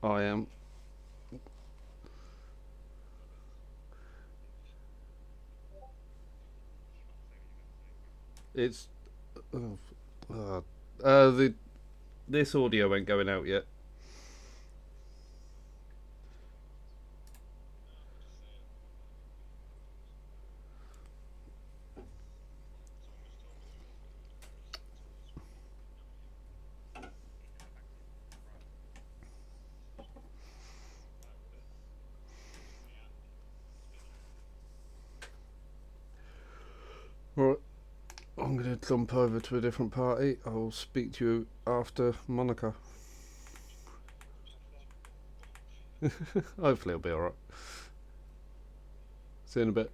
I am. It's uh, the this audio ain't going out yet. Right, I'm gonna jump over to a different party. I'll speak to you after Monica. Hopefully it'll be alright. See you in a bit.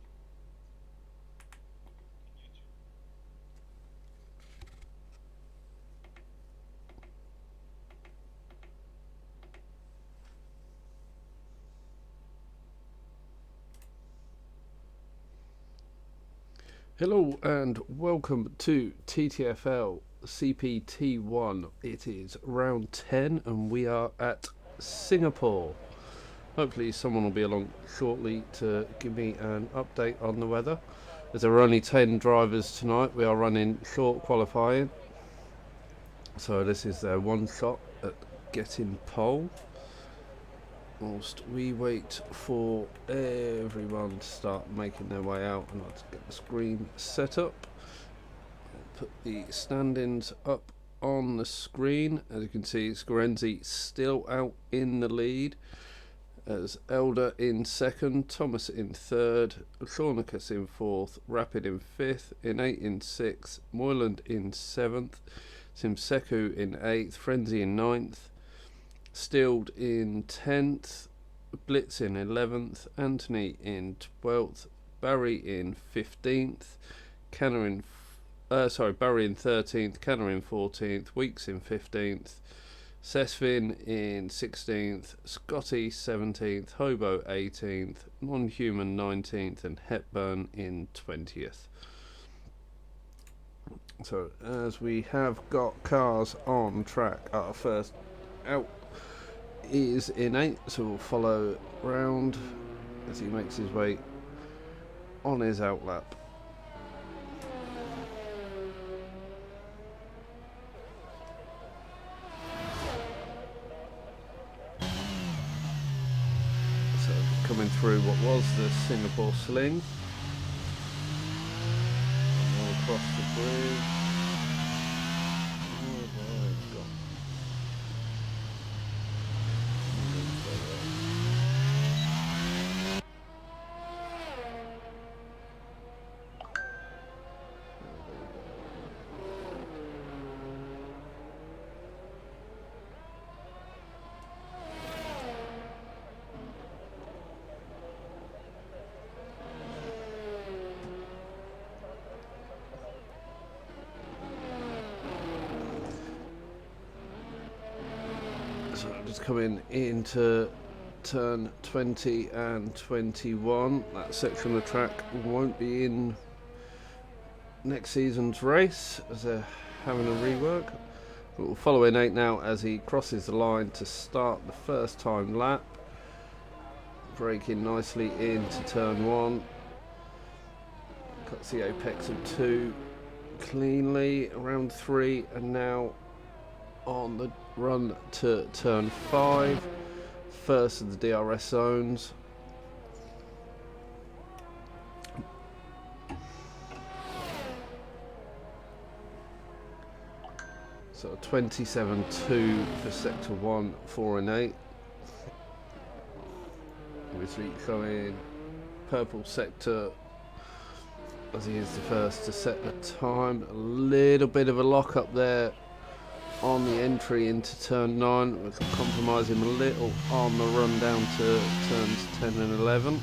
Hello and welcome to TTFL CPT1. It is round 10 and we are at Singapore. Hopefully someone will be along shortly to give me an update on the weather. As there are only 10 drivers tonight, we are running short qualifying. So this is their one shot at getting pole. Whilst we wait for everyone to start making their way out and let's get the screen set up. I'll put the stand-ins up on the screen. As you can see, Scorenzi still out in the lead, as Elder in second, Thomas in third, Shornicus in fourth, Rapid in fifth, In8 in sixth, Moyland in seventh, Simseku in eighth, Frenzy in ninth, Stilled in 10th, Blitz in 11th, Anthony in 12th, Barry in 15th, Barry in 13th, Canner in 14th, Weeks in 15th, Sesvin in 16th, Scotty 17th, Hobo 18th, Non-Human 19th, and Hepburn in 20th. So as we have got cars on track, our first out is In8, so we'll follow round as he makes his way on his outlap. So coming through what was the Singapore Sling, all across the bridge. So just coming into turn 20 and 21. That section of the track won't be in next season's race as they're having a rework. But we'll follow In8 now as he crosses the line to start the first time lap. Braking nicely into turn 1. Cuts the apex of 2 cleanly around 3 and now on the run to turn 5, first of the DRS zones. So 27.2 for sector 1, 4 and 8. Obviously showing purple sector as he is the first to set the time. A little bit of a lock up there on the entry into turn 9, which will compromise him a little on the run down to turns 10 and 11.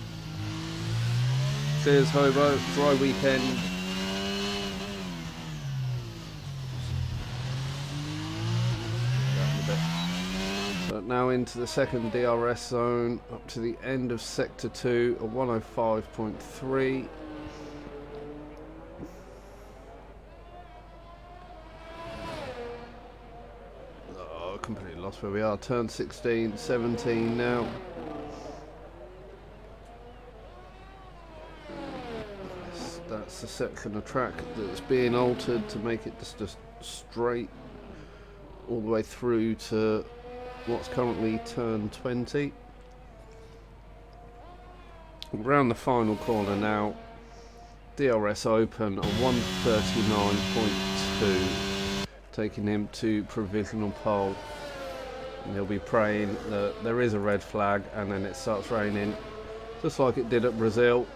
Cheers Hobo, dry weekend. So now into the second DRS zone, up to the end of sector 2, a 105.3. completely lost where we are. Turn 16, 17 now. That's the section of track that's being altered to make it just straight all the way through to what's currently turn 20. Around the final corner now, DRS open, a 139.2, taking him to provisional pole. And he'll be praying that there is a red flag and then it starts raining, just like it did at Brazil.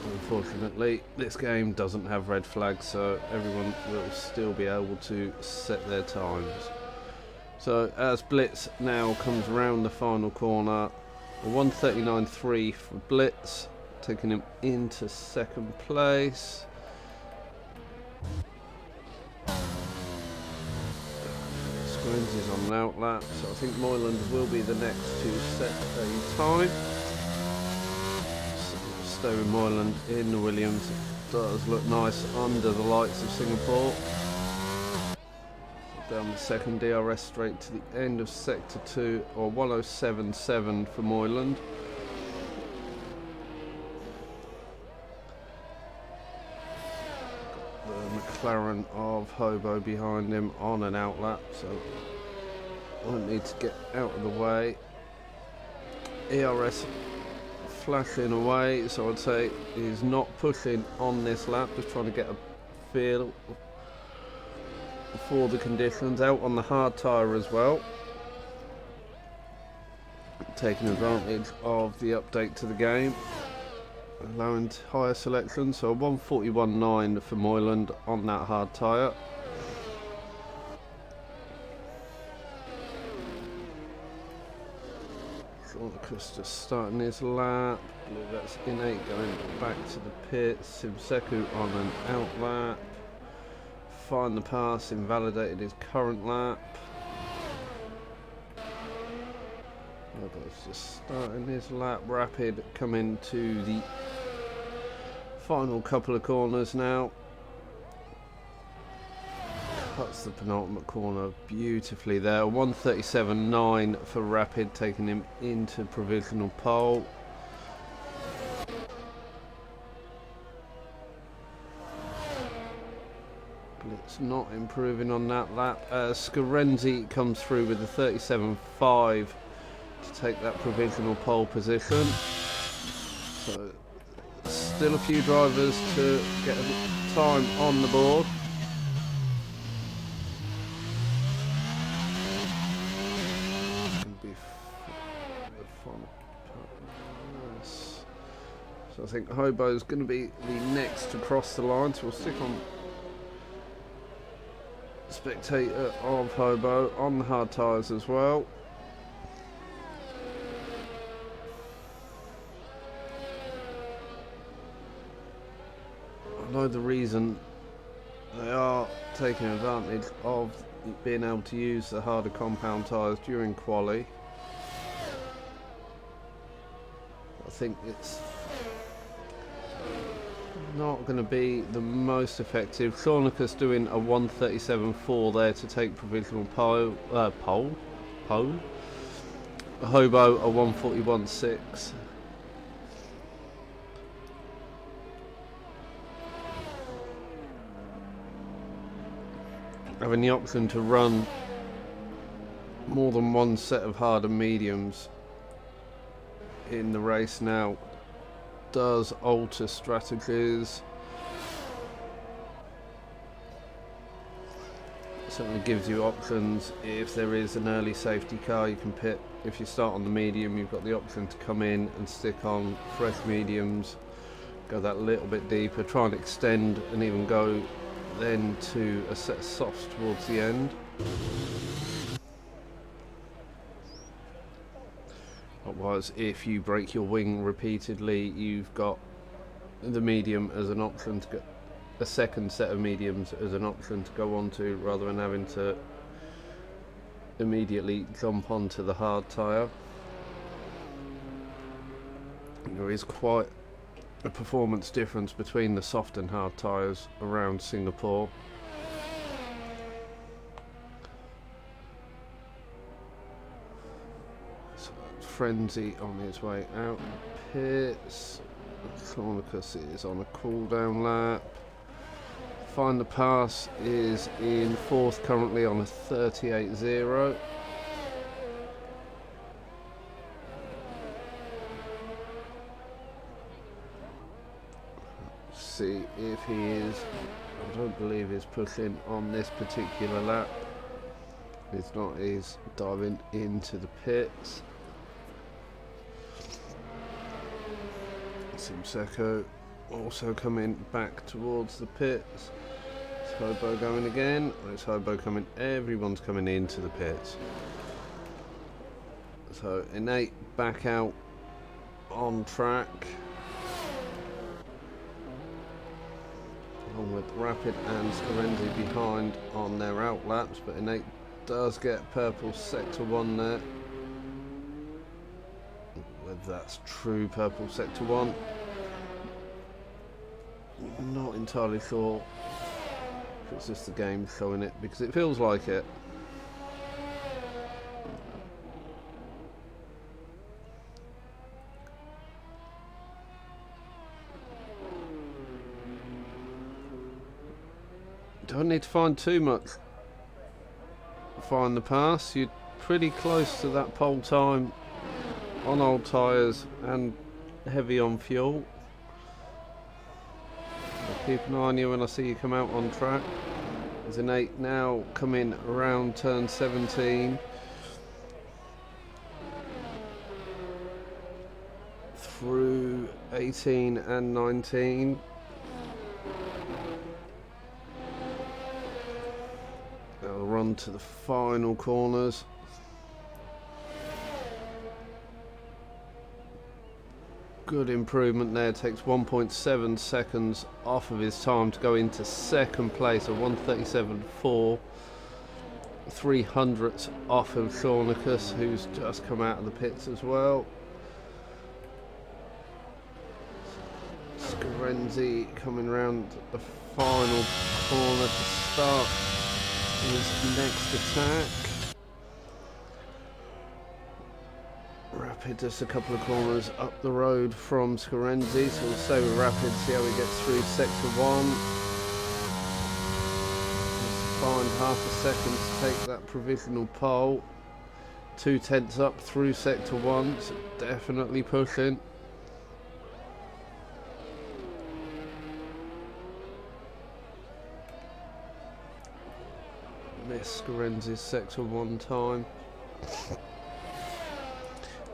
Unfortunately, this game doesn't have red flags, so everyone will still be able to set their times. So as Blitz now comes around the final corner, a 139.3 for Blitz, taking him into second place. Squins is on an outlap, so I think Moyland will be the next to set a time. Stay with Moyland in the Williams. It does look nice under the lights of Singapore. Down the second, DRS straight to the end of sector 2, or 107.7 for Moyland. The McLaren of Hobo behind him on an outlap, so I need to get out of the way. ERS flashing away, so I'd say he's not pushing on this lap, just trying to get a feel for the conditions. Out on the hard tyre as well, taking advantage of the update to the game, allowing higher selection, so 141.9 for Moyland on that hard tyre. Just starting his lap. That's Innate going back to the pits. Simseku on an out lap. Find the pass, invalidated his current lap. Robo's just starting his lap. Rapid coming to the final couple of corners now. Cuts the penultimate corner beautifully there. 137.9 for Rapid, taking him into provisional pole. Blitz not improving on that lap as Scarenzi comes through with the 37.5 to take that provisional pole position. So still a few drivers to get a time on the board. So I think Hobo's going to be the next to cross the line, so we'll stick on spectator of Hobo on the hard tyres as well. I know the reason they are taking advantage of being able to use the harder compound tyres during quali. I think it's not going to be the most effective. Shornicus doing a 137.4 there to take provisional pole. Hobo a 141.6. Having the option to run more than one set of hard and mediums in the race now does alter strategies. Certainly gives you options. If there is an early safety car, you can pit. If you start on the medium, you've got the option to come in and stick on fresh mediums, go that little bit deeper, try and extend and even go then to a set of softs towards the end. Otherwise, if you break your wing repeatedly, you've got the medium as an option to go, a second set of mediums as an option to go onto, rather than having to immediately jump onto the hard tyre. There is quite a performance difference between the soft and hard tyres around Singapore. Frenzy on his way out pits. Chronicus is on a cool down lap. Find the Pass is in fourth currently on a 38.0. See if he is. I don't believe he's pushing on this particular lap. If not, he's diving into the pits. Simseko also coming back towards the pits. It's Hobo going again. It's Hobo coming. Everyone's coming into the pits. So Innate back out on track. Along with Rapid and Scarenzi behind on their out laps, but Innate does get purple sector 1 there. Whether that's true purple sector 1, not entirely sure if it's just the game showing it, because it feels like it. Don't need to find too much. Find the Pass. You're pretty close to that pole time on old tyres and heavy on fuel. I'll keep an eye on you when I see you come out on track. There's an 8 now coming around turn 17. Through 18 and 19. They'll run to the final corners. Good improvement there. Takes 1.7 seconds off of his time to go into second place, a 1:37.4. 300ths off of Chronicus, who's just come out of the pits as well. Scarenzi coming round the final corner to start his next attack. Rapid just a couple of corners up the road from Scarenzi, so we'll stay with Rapid, see how he gets through sector 1. Find half a second to take that provisional pole. 2/10 up through sector 1, so definitely pushing. Miss Scarenzi's sector 1 time.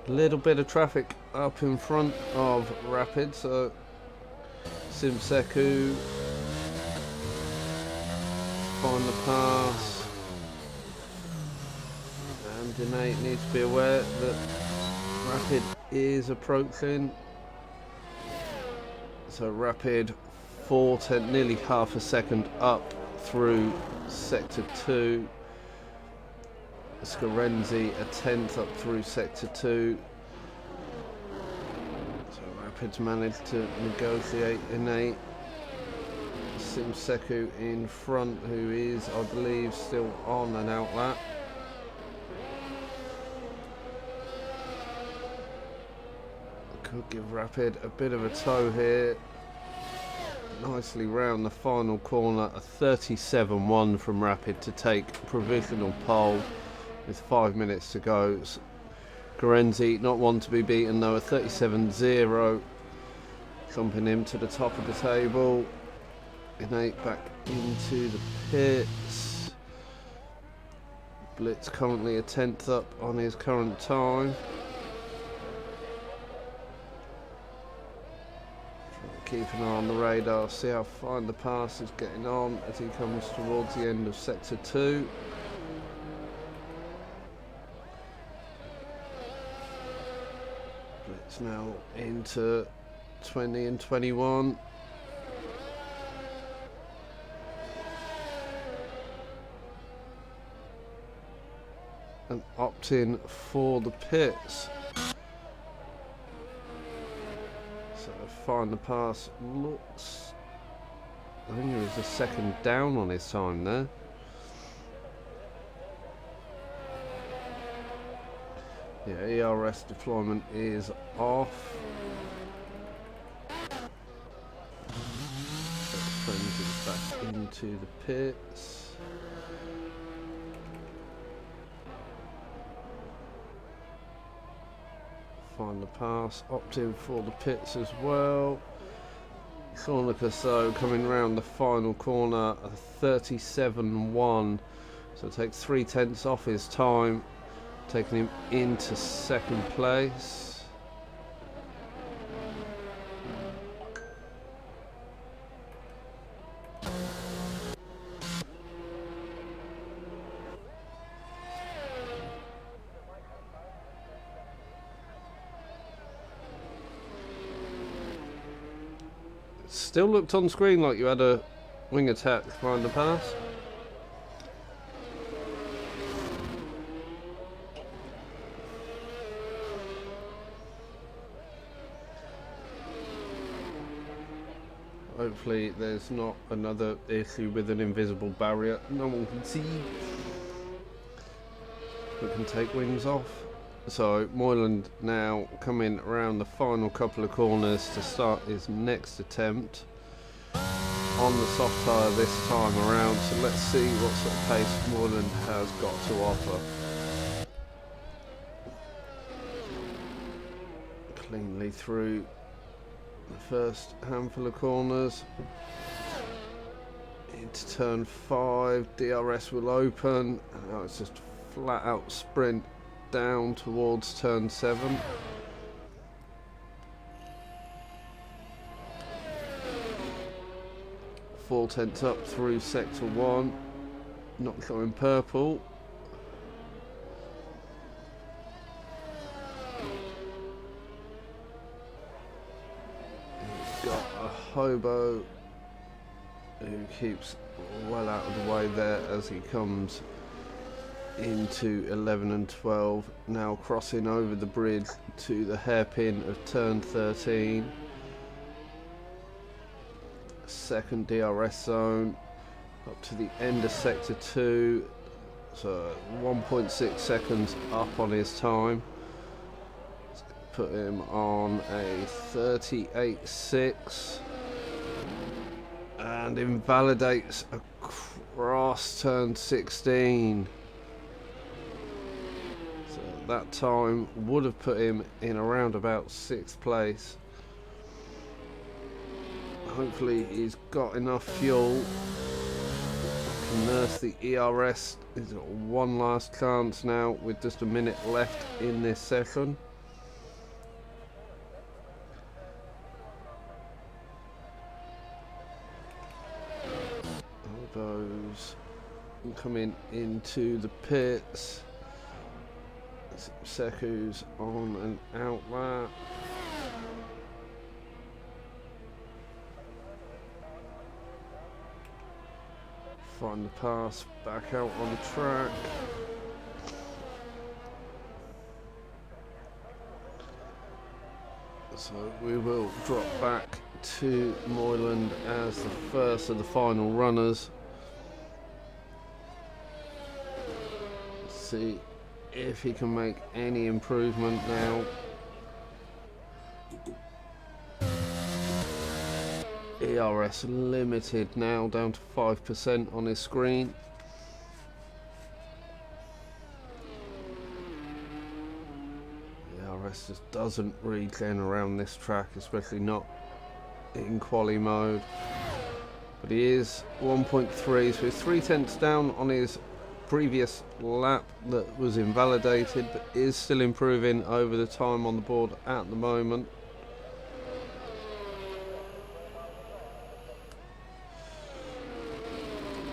A little bit of traffic up in front of Rapid, so Simseku find the Pass, and Innate needs to be aware that Rapid is approaching. So Rapid 4/10, nearly half a second up through sector 2. Scarenzi a 10th up through sector 2. So Rapid's managed to negotiate Innate. Simseku in front, who is, I believe, still on an out lap. Could give Rapid a bit of a tow here. Nicely round the final corner, a 37.1 from Rapid to take provisional pole with 5 minutes to go. Scarenzi not one to be beaten though, a 37.0, thumping him to the top of the table. Innate back into the pits. Blitz currently a 10th up on his current time. Keep an eye on the radar, see how Find the Pass is getting on as he comes towards the end of sector 2. Blitz now into 20 and 21. And opt-in for the pits. So Find the Pass looks, I think it was a second down on his time there. Yeah, ERS deployment is off. Frenzy's back into the pits. Find the pass, opt in for the pits as well. Cornicus though coming round the final corner, a 37.1, so takes 3/10 off his time, taking him into second place. Still looked on screen like you had a wing attack behind the pass. Hopefully there's not another issue with an invisible barrier no one can see. We can take wings off. So Moyland now coming around the final couple of corners to start his next attempt on the soft tyre this time around. So let's see what sort of pace Moyland has got to offer. Cleanly through the first handful of corners. Into turn 5, DRS will open. Now it's just a flat out sprint down towards turn 7. Four tenths up through sector 1. Not going purple. He's got a hobo who keeps well out of the way there as he comes into 11 and 12, now crossing over the bridge to the hairpin of turn 13. Second DRS zone up to the end of sector 2, so 1.6 seconds up on his time. Let's put him on a 38.6 and invalidates across turn 16. That time would have put him in around about 6th place. Hopefully he's got enough fuel to nurse the ERS. He's got one last chance now with just a minute left in this session. Those coming into the pits. Seku's on and out there. Find the pass back out on the track. So we will drop back to Moyland as the first of the final runners. Let's see if he can make any improvement now. ERS limited now, down to 5% on his screen. ERS just doesn't regen around this track, especially not in quali mode. But he is 1.3, so he's 3/10 down on his previous lap that was invalidated, but is still improving over the time on the board at the moment.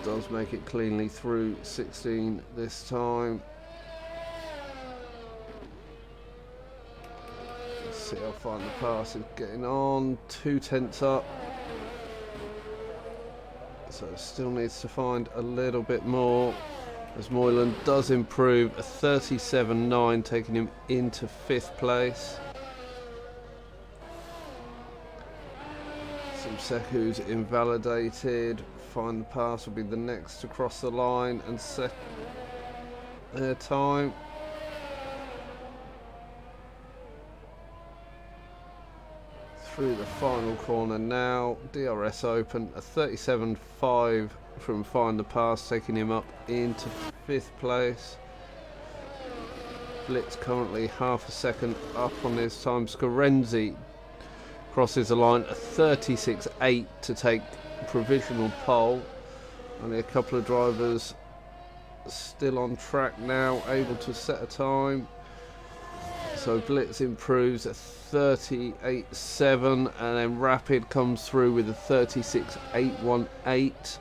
Does make it cleanly through 16 this time. Let's see how far the pass is getting on. 2/10 up. So still needs to find a little bit more. As Moyland does improve, a 37.9, taking him into 5th place. Seku's invalidated. Find the pass will be the next to cross the line and set their time. through the final corner now. DRS open, a 37.5 from Find the Pass, taking him up into 5th place. Blitz currently half a second up on his time. Scarenzi crosses the line, a 36.8 to take provisional pole. Only a couple of drivers still on track now, able to set a time. So Blitz improves a 38.7, and then Rapid comes through with a 36.818.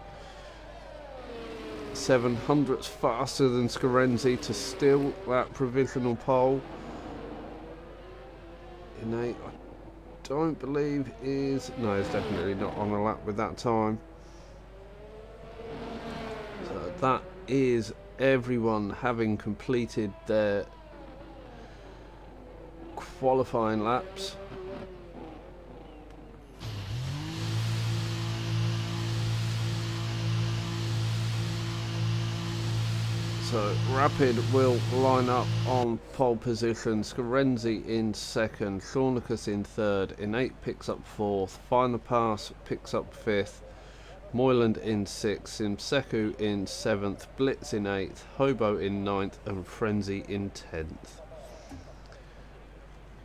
700ths faster than Scarenzi to steal that provisional pole. Innate, I don't believe is... No, he's definitely not on a lap with that time. So that is everyone having completed their qualifying laps. So Rapid will line up on pole position. Scarenzi in 2nd, Shornicus in 3rd, Innate picks up 4th, Find the Pass picks up 5th, Moyland in 6th, Simseku in 7th, Blitz in 8th, Hobo in 9th, and Frenzy in 10th.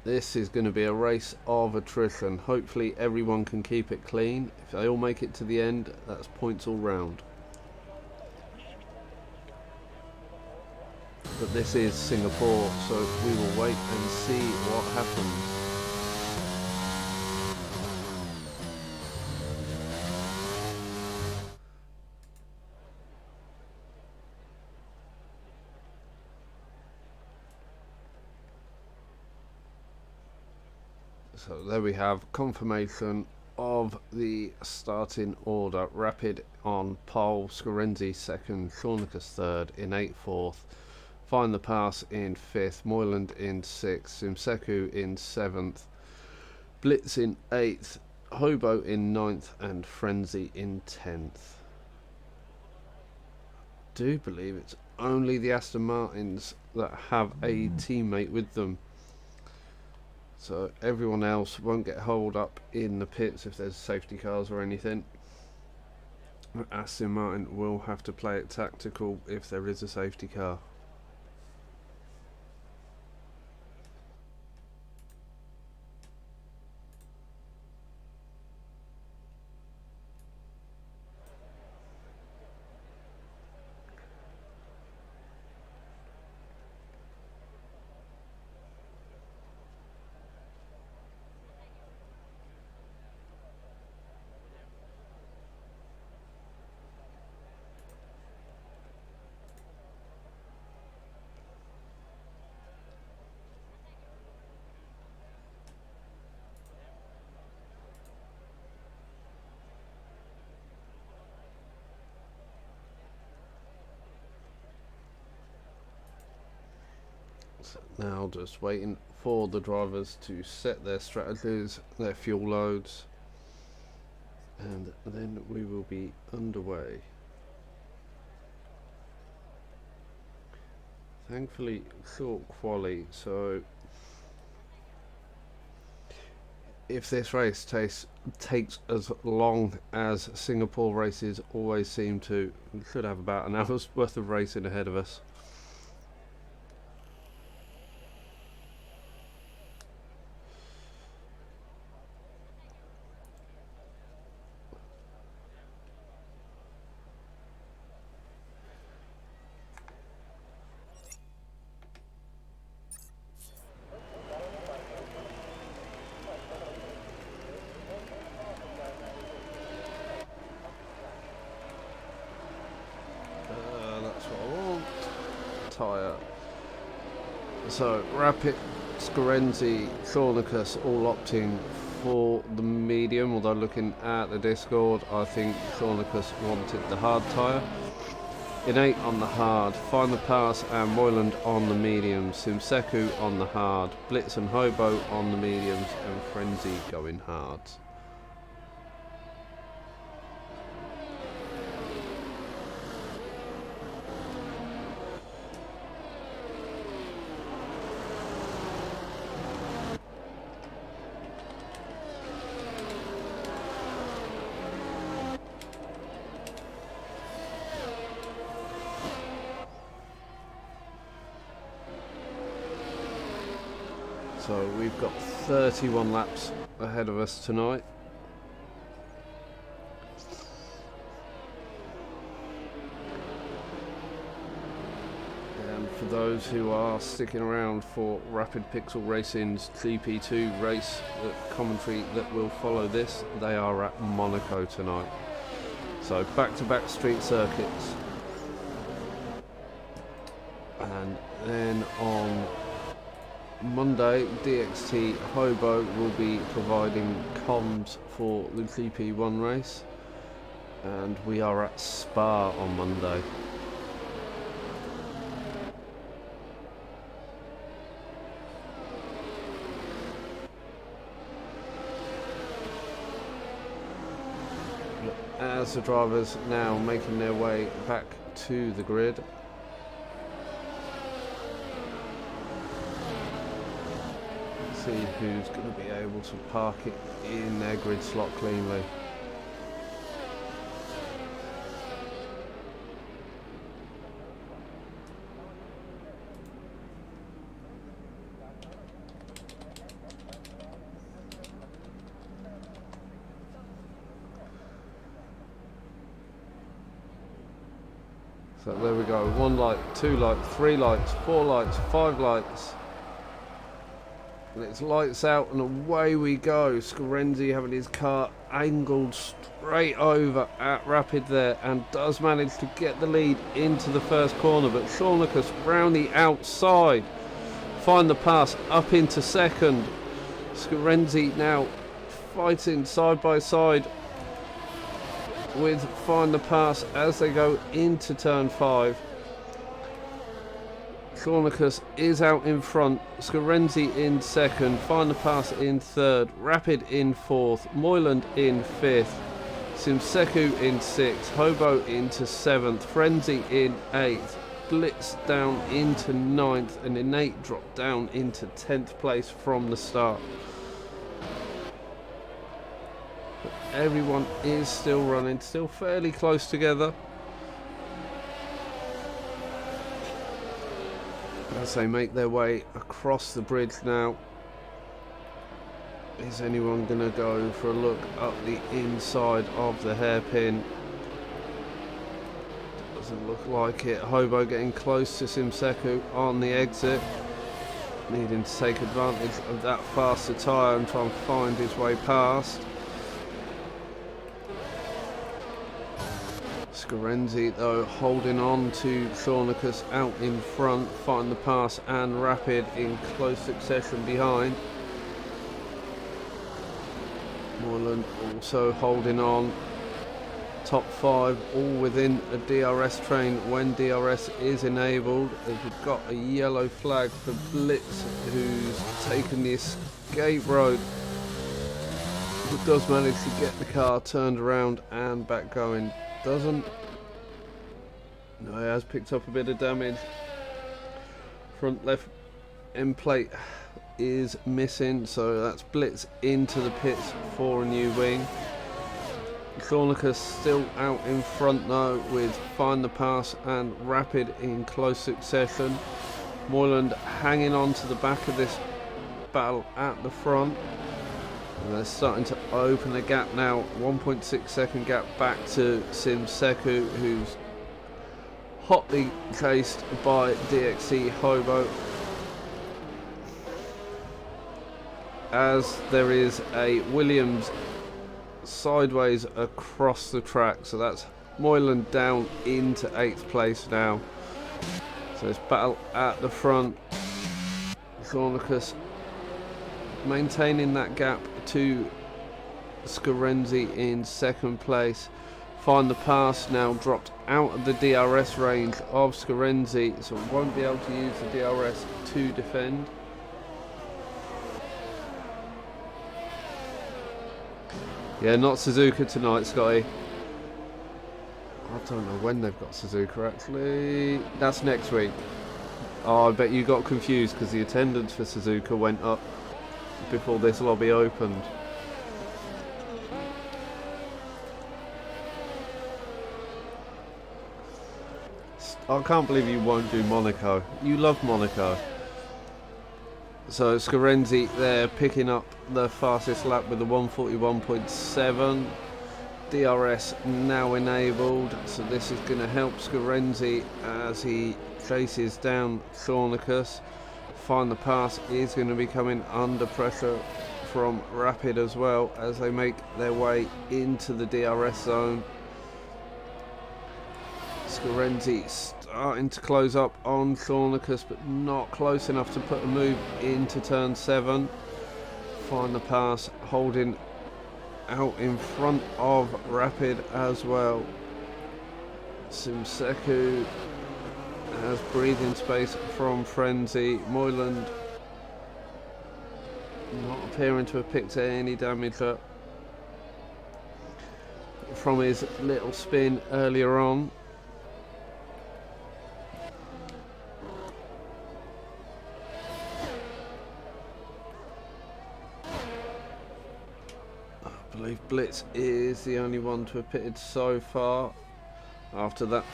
This is going to be a race of attrition. Hopefully everyone can keep it clean. If they all make it to the end, that's points all round. But this is Singapore, so we will wait and see what happens. So there we have confirmation of the starting order. Rapid on pole, Scarenzi 2nd, Shornicus 3rd, Innate 4th, Find the Pass in 5th, Moyland in 6th, Simseku in 7th, Blitz in 8th, Hobo in 9th, and Frenzy in 10th. I do believe it's only the Aston Martins that have a teammate with them. So everyone else won't get holed up in the pits if there's safety cars or anything. Aston Martin will have to play it tactical if there is a safety car. Now just waiting for the drivers to set their strategies, their fuel loads, and then we will be underway. Thankfully short quali, so if this race takes as long as Singapore races always seem to, we should have about an hour's worth of racing ahead of us. Tyre. So Rapid, Scarenzi, Shornicus all opting for the medium, although looking at the Discord I think Shornicus wanted the hard tyre. Innate on the hard, Find the Pass and Moyland on the medium, Simseku on the hard, Blitz and Hobo on the mediums, and Frenzy going hard. So we've got 31 laps ahead of us tonight. And for those who are sticking around for Rapid Pixel Racing's GP2 race commentary that will follow this, they are at Monaco tonight. So back-to-back street circuits. And then on Monday, DXT Hobo will be providing comms for the GP1 race, and we are at Spa on Monday. As the drivers now making their way back to the grid. See who's going to be able to park it in their grid slot cleanly. So there we go, 1 light, 2 lights, 3 lights, 4 lights, 5 lights. And it's lights out and away we go. Scarenzi having his car angled straight over at Rapid there, and does manage to get the lead into the first corner, but Shornicus round the outside. Find the pass up into second. Scarenzi now fighting side by side with Find the Pass as they go into turn 5. Shornicus is out in front, Scarenzi in second, Find the Pass in third, Rapid in fourth, Moyland in fifth, Simseku in sixth, Hobo into seventh, Frenzy in eighth, Blitz down into ninth, and Innate dropped down into 10th place from the start. But everyone is still running, still fairly close together. As they make their way across the bridge now, is anyone going to go for a look up the inside of the hairpin? Doesn't look like it. Hobo getting close to Simseku on the exit, needing to take advantage of that faster tyre and try and find his way past. Scarenzi though holding on to Shornicus out in front, Find the Pass and Rapid in close succession behind. Moreland also holding on. Top 5 all within a DRS train when DRS is enabled. We've got a yellow flag for Blitz, who's taken the escape road, but does manage to get the car turned around and back going. Doesn't. No, he has picked up a bit of damage. Front left end plate is missing, so that's Blitz into the pits for a new wing. Shornicus still out in front though, with Find the Pass and Rapid in close succession. Moyland hanging on to the back of this battle at the front. And they're starting to open the gap now, 1.6 second gap back to Simseku, who's hotly chased by DXC Hobo. As there is a Williams sideways across the track, so that's Moyland down into 8th place now. So it's battle at the front. Shornicus maintaining that gap to Scarenzi in 2nd place. Find the Pass now dropped out of the DRS range of Scarenzi, so won't be able to use the DRS to defend. Yeah, not Suzuka tonight, Scotty. I don't know when they've got Suzuka actually. That's next week. Oh, I bet you got confused because the attendance for Suzuka went up before this lobby opened. I can't believe you won't do Monaco. You love Monaco. So Scarenzi there picking up the fastest lap with the 141.7. DRS now enabled, so this is going to help Scarenzi as he chases down Thornicus. Find the Pass is going to be coming under pressure from Rapid as well as they make their way into the DRS zone. Scarenzi starting to close up on Thornicus, but not close enough to put a move into turn 7. Find the Pass holding out in front of Rapid as well. Simseku has breathing space from Frenzy. Moyland not appearing to have picked any damage up from his little spin earlier on. I believe Blitz is the only one to have pitted so far. After that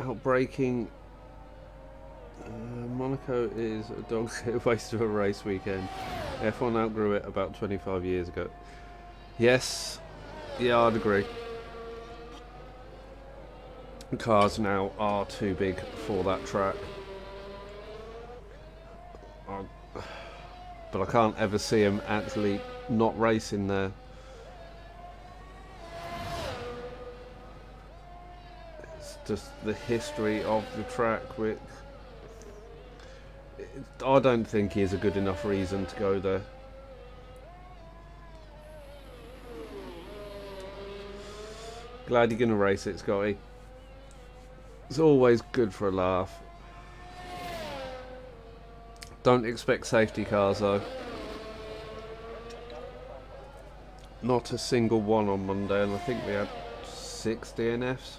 outbreaking, Monaco is a dog shit waste of a race weekend. F1 outgrew it about 25 years ago. Yes, yeah, I'd agree. Cars now are too big for that track. But I can't ever see him actually not racing there. It's just the history of the track, which I don't think is a good enough reason to go there. Glad you're going to race it, Scotty. It's always good for a laugh. Don't expect safety cars though. Not a single one on Monday, and I think we had 6 DNFs.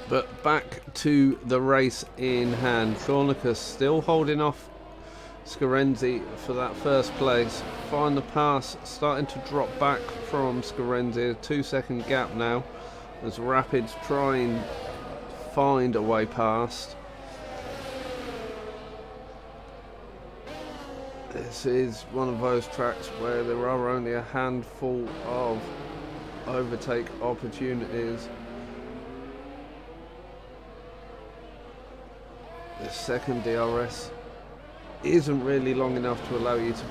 But back to the race in hand. Thornicus still holding off Scarenzi for that first place. Find the Pass starting to drop back from Scarenzi. A 2-second gap now as Rapids trying find a way past. This is one of those tracks where there are only a handful of overtake opportunities. The second DRS isn't really long enough to allow you to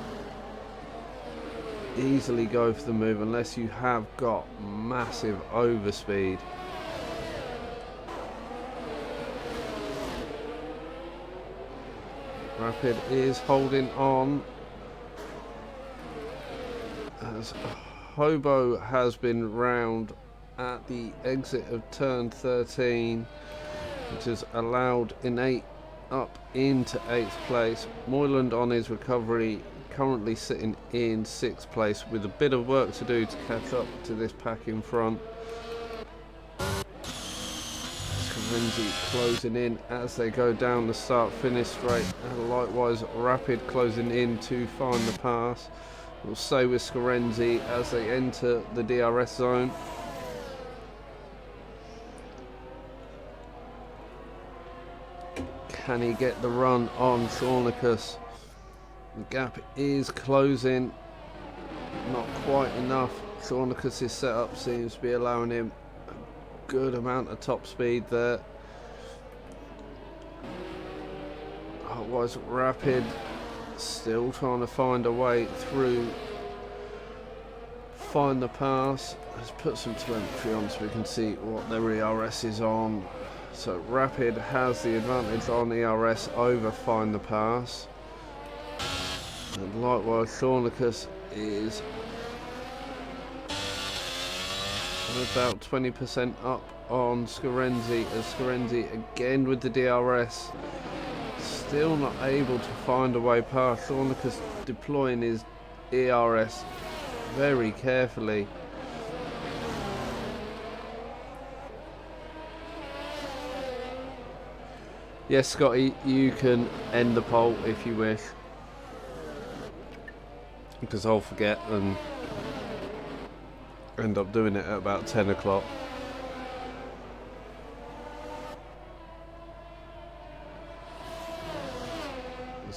easily go for the move unless you have got massive overspeed. Rapid is holding on as Hobo has been round at the exit of turn 13, which has allowed Innate up into 8th place. Moyland on his recovery currently sitting in 6th place with a bit of work to do to catch up to this pack in front. Scarenzi closing in as they go down the start-finish straight, and likewise Rapid closing in to find the Pass. We'll stay with Scarenzi as they enter the DRS zone. Can he get the run on Thornicus? The gap is closing, not quite enough. Thornicus' setup seems to be allowing him good amount of top speed there. Otherwise Rapid still trying to find a way through. Find the Pass. Let's put some telemetry on so we can see what their ERS is on. So Rapid has the advantage on ERS over Find the Pass, and likewise Thornicus is about 20% up on Scarenzi, as Scarenzi again with the DRS still not able to find a way past. Thornicus deploying his ERS very carefully. Yes, Scotty, you can end the poll if you wish, because I'll forget and end up doing it at about 10 o'clock.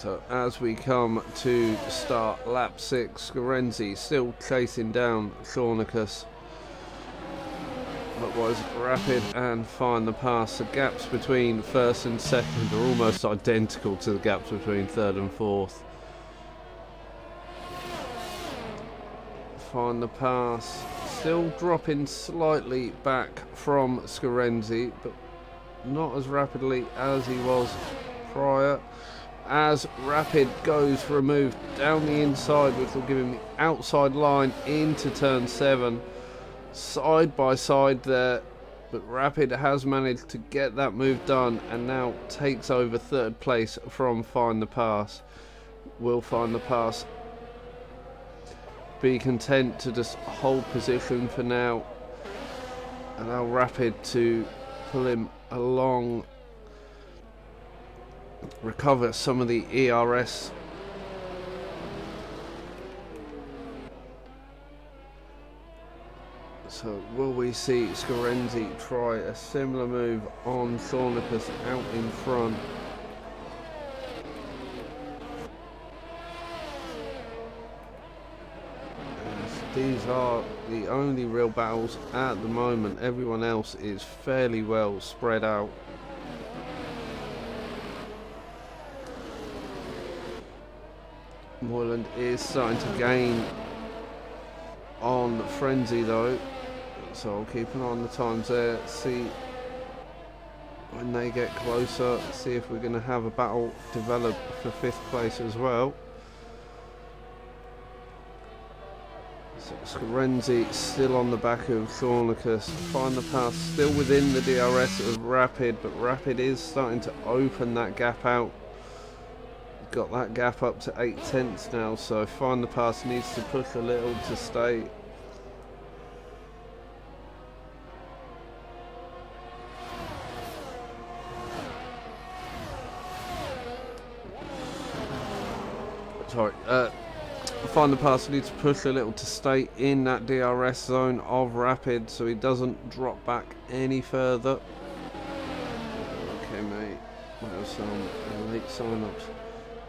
So as we come to start lap 6, Scarenzi still chasing down Thornicus. Otherwise, Rapid and Find the Pass. The gaps between first and second are almost identical to the gaps between third and fourth. Find the Pass still dropping slightly back from Scarenzi, but not as rapidly as he was prior. As Rapid goes for a move down the inside, which will give him the outside line into turn 7. Side by side there, but Rapid has managed to get that move done and now takes over third place from Find the Pass. Will Find the Pass be content to just hold position for now, allow Rapid to pull him along, recover some of the ERS. So will we see Scarenzi try a similar move on Thornicus out in front? As these are the only real battles at the moment. Everyone else is fairly well spread out. Moyland is starting to gain on Frenzy though, so I'll keep an eye on the times there, see when they get closer, see if we're going to have a battle develop for 5th place as well. So Scarenzi still on the back of Thornicus. Find the Pass still within the DRS of Rapid, but Rapid is starting to open that gap out. Got that gap up to 8/10 now, so Find the Pass needs to push a little to stay. Find the Pass needs to push a little to stay in that DRS zone of Rapid so he doesn't drop back any further. Okay mate, there's some late sign-ups.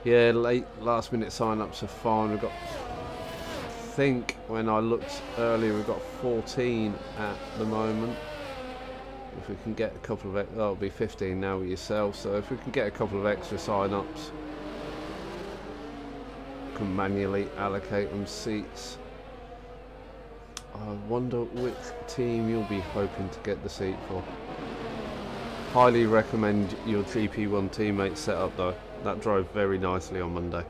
Yeah, late last minute sign-ups are fine. We've got, I think when I looked earlier, we've got 14 at the moment. If we can get a couple of, that'll be 15 now with yourself. So if we can get a couple of extra sign-ups, can manually allocate them seats. I wonder which team you'll be hoping to get the seat for. Highly recommend your GP1 teammate setup though. That drove very nicely on Monday.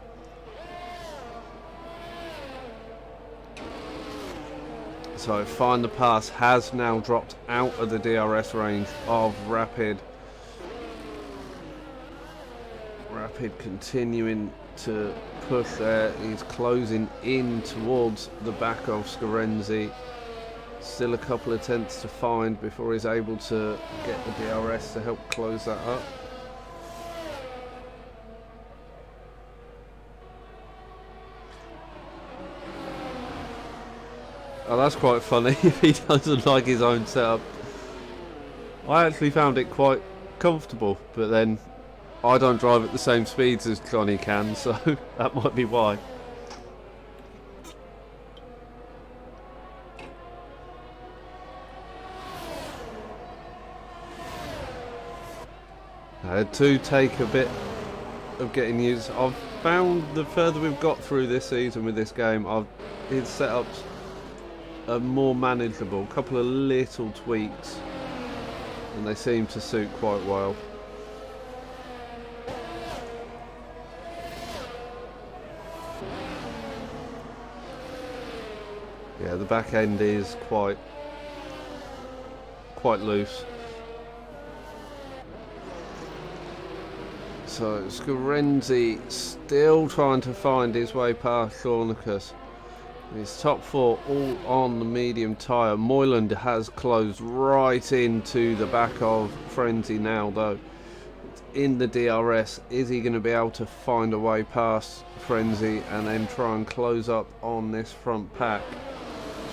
So Find the Pass has now dropped out of the DRS range of Rapid. Rapid continuing to push there. He's closing in towards the back of Scarenzi. Still a couple of tenths to find before he's able to get the DRS to help close that up. Oh, that's quite funny if he doesn't like his own setup. I actually found it quite comfortable, but then I don't drive at the same speeds as Johnny can, so that might be why. To take a bit of getting used. I've found the further we've got through this season with this game, his setups are more manageable. A couple of little tweaks, and they seem to suit quite well. Yeah, the back end is quite loose. So Scarenzi still trying to find his way past Thornicus. His top 4 all on the medium tyre. Moyland has closed right into the back of Frenzy now though. It's in the DRS. Is he going to be able to find a way past Frenzy and then try and close up on this front pack?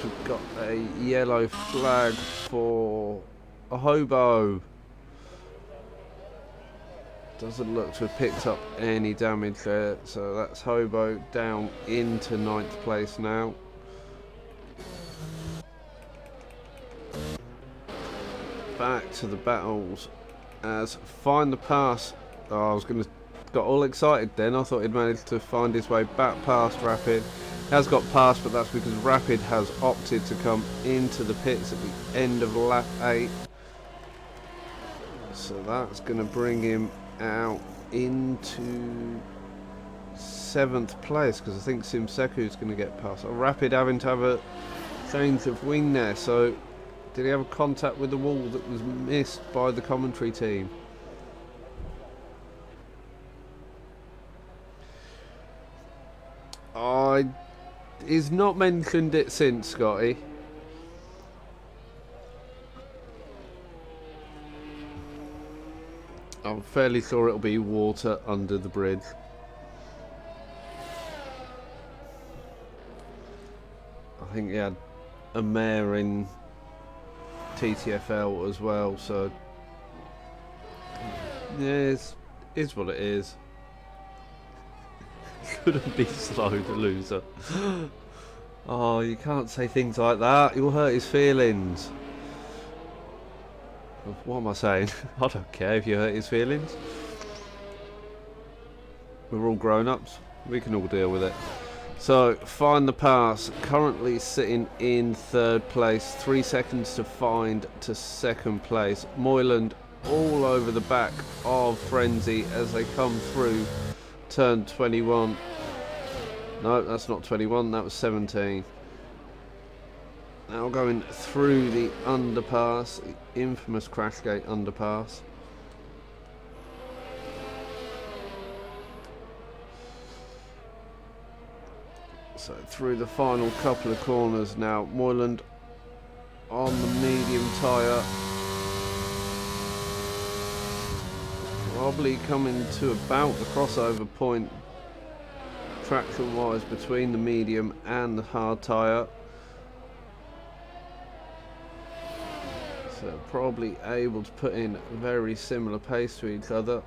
So we've got a yellow flag for a hobo. Doesn't look to have picked up any damage there, so that's Hobo down into 9th place now. Back to the battles as Find the Pass. Oh, I was going to got all excited then. I thought he'd managed to find his way back past Rapid. He has got past, but that's because Rapid has opted to come into the pits at the end of lap 8. So that's going to bring him out into 7th place, because I think Simseku's going to get past. Rapid having to have a change of wing there, so did he have a contact with the wall that was missed by the commentary team? He's not mentioned it since, Scotty. I'm fairly sure it'll be water under the bridge. I think he had a mare in TTFL as well, so yeah, it's what it is. Couldn't be slow, the loser. Oh, you can't say things like that. You'll hurt his feelings. What am I saying? I don't care if you hurt his feelings. We're all grown-ups. We can all deal with it. So, Find the Pass, currently sitting in 3rd place. 3 seconds to find to 2nd place. Moyland all over the back of Frenzy as they come through turn 21. No, that's not 21, that was 17. Now going through the underpass, the infamous Crashgate underpass. So through the final couple of corners now, Moyland on the medium tyre. Probably coming to about the crossover point traction wise between the medium and the hard tyre. So probably able to put in a very similar pace to each other.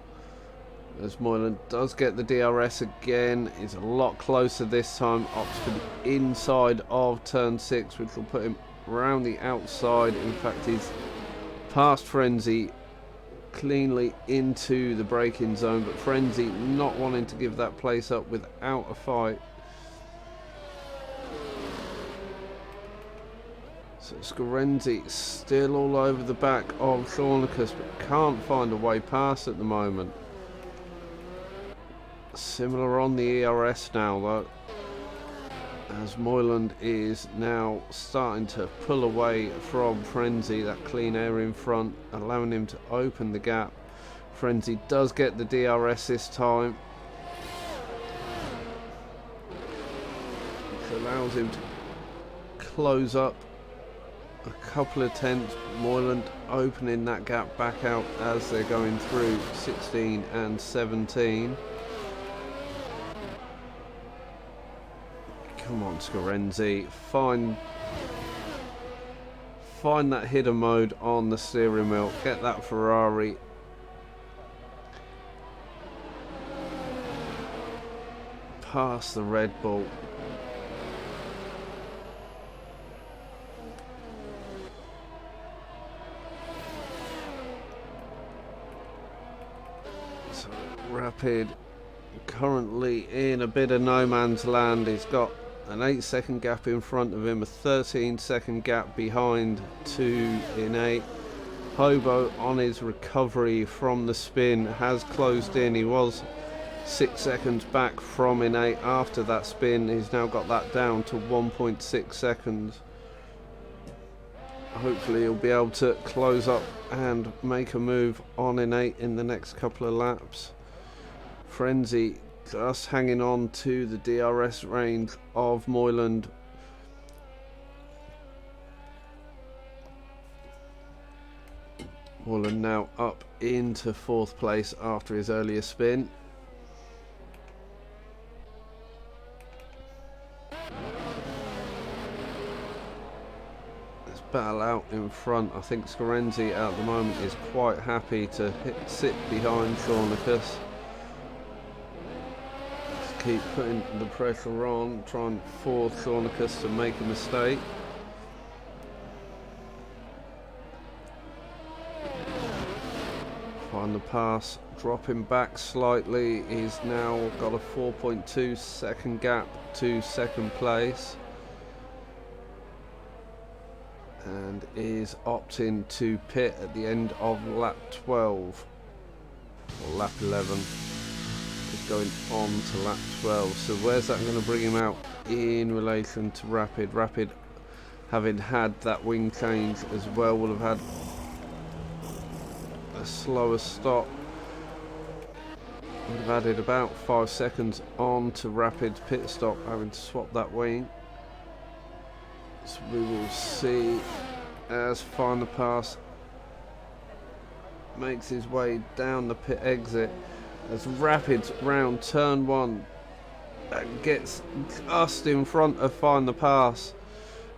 As Moyland does get the DRS again, is a lot closer this time, opts for the inside of turn 6, which will put him around the outside. In fact, he's past Frenzy cleanly into the braking zone, but Frenzy not wanting to give that place up without a fight. So Scarenzi still all over the back of Thornicus, but can't find a way past at the moment. Similar on the ERS now though, as Moyland is now starting to pull away from Frenzy. That clean air in front allowing him to open the gap. Frenzy does get the DRS this time, which allows him to close up a couple of tenths. Moyland opening that gap back out as they're going through 16 and 17. Come on, Scarenzi, find that hidden mode on the steering wheel, get that Ferrari past the Red Bull. So Rapid currently in a bit of no man's land. He's got an 8-second gap in front of him, a 13-second gap behind 2 in 8. Hobo on his recovery from the spin has closed in. He was 6 seconds back from in 8 after that spin. He's now got that down to 1.6 seconds. Hopefully he'll be able to close up and make a move on in 8 in the next couple of laps. Frenzy just hanging on to the DRS range of Moyland. Moyland now up into 4th place after his earlier spin. Let's battle out in front. I think Scorenzi at the moment is quite happy to sit behind Shornicus. Just keep putting the pressure on, try and force Shornicus to make a mistake. Find the pass, dropping back slightly. He's now got a 4.2 second gap to second place. And is opting to pit at the end of lap 12 or lap 11. Just going on to lap 12. So where's that going to bring him out in relation to Rapid? Rapid, having had that wing change as well, will have had a slower stop. Would have added about 5 seconds on to Rapid's pit stop, having to swap that wing. So we will see as Find the Pass makes his way down the pit exit as Rapid's round turn 1 gets just in front of Find the Pass.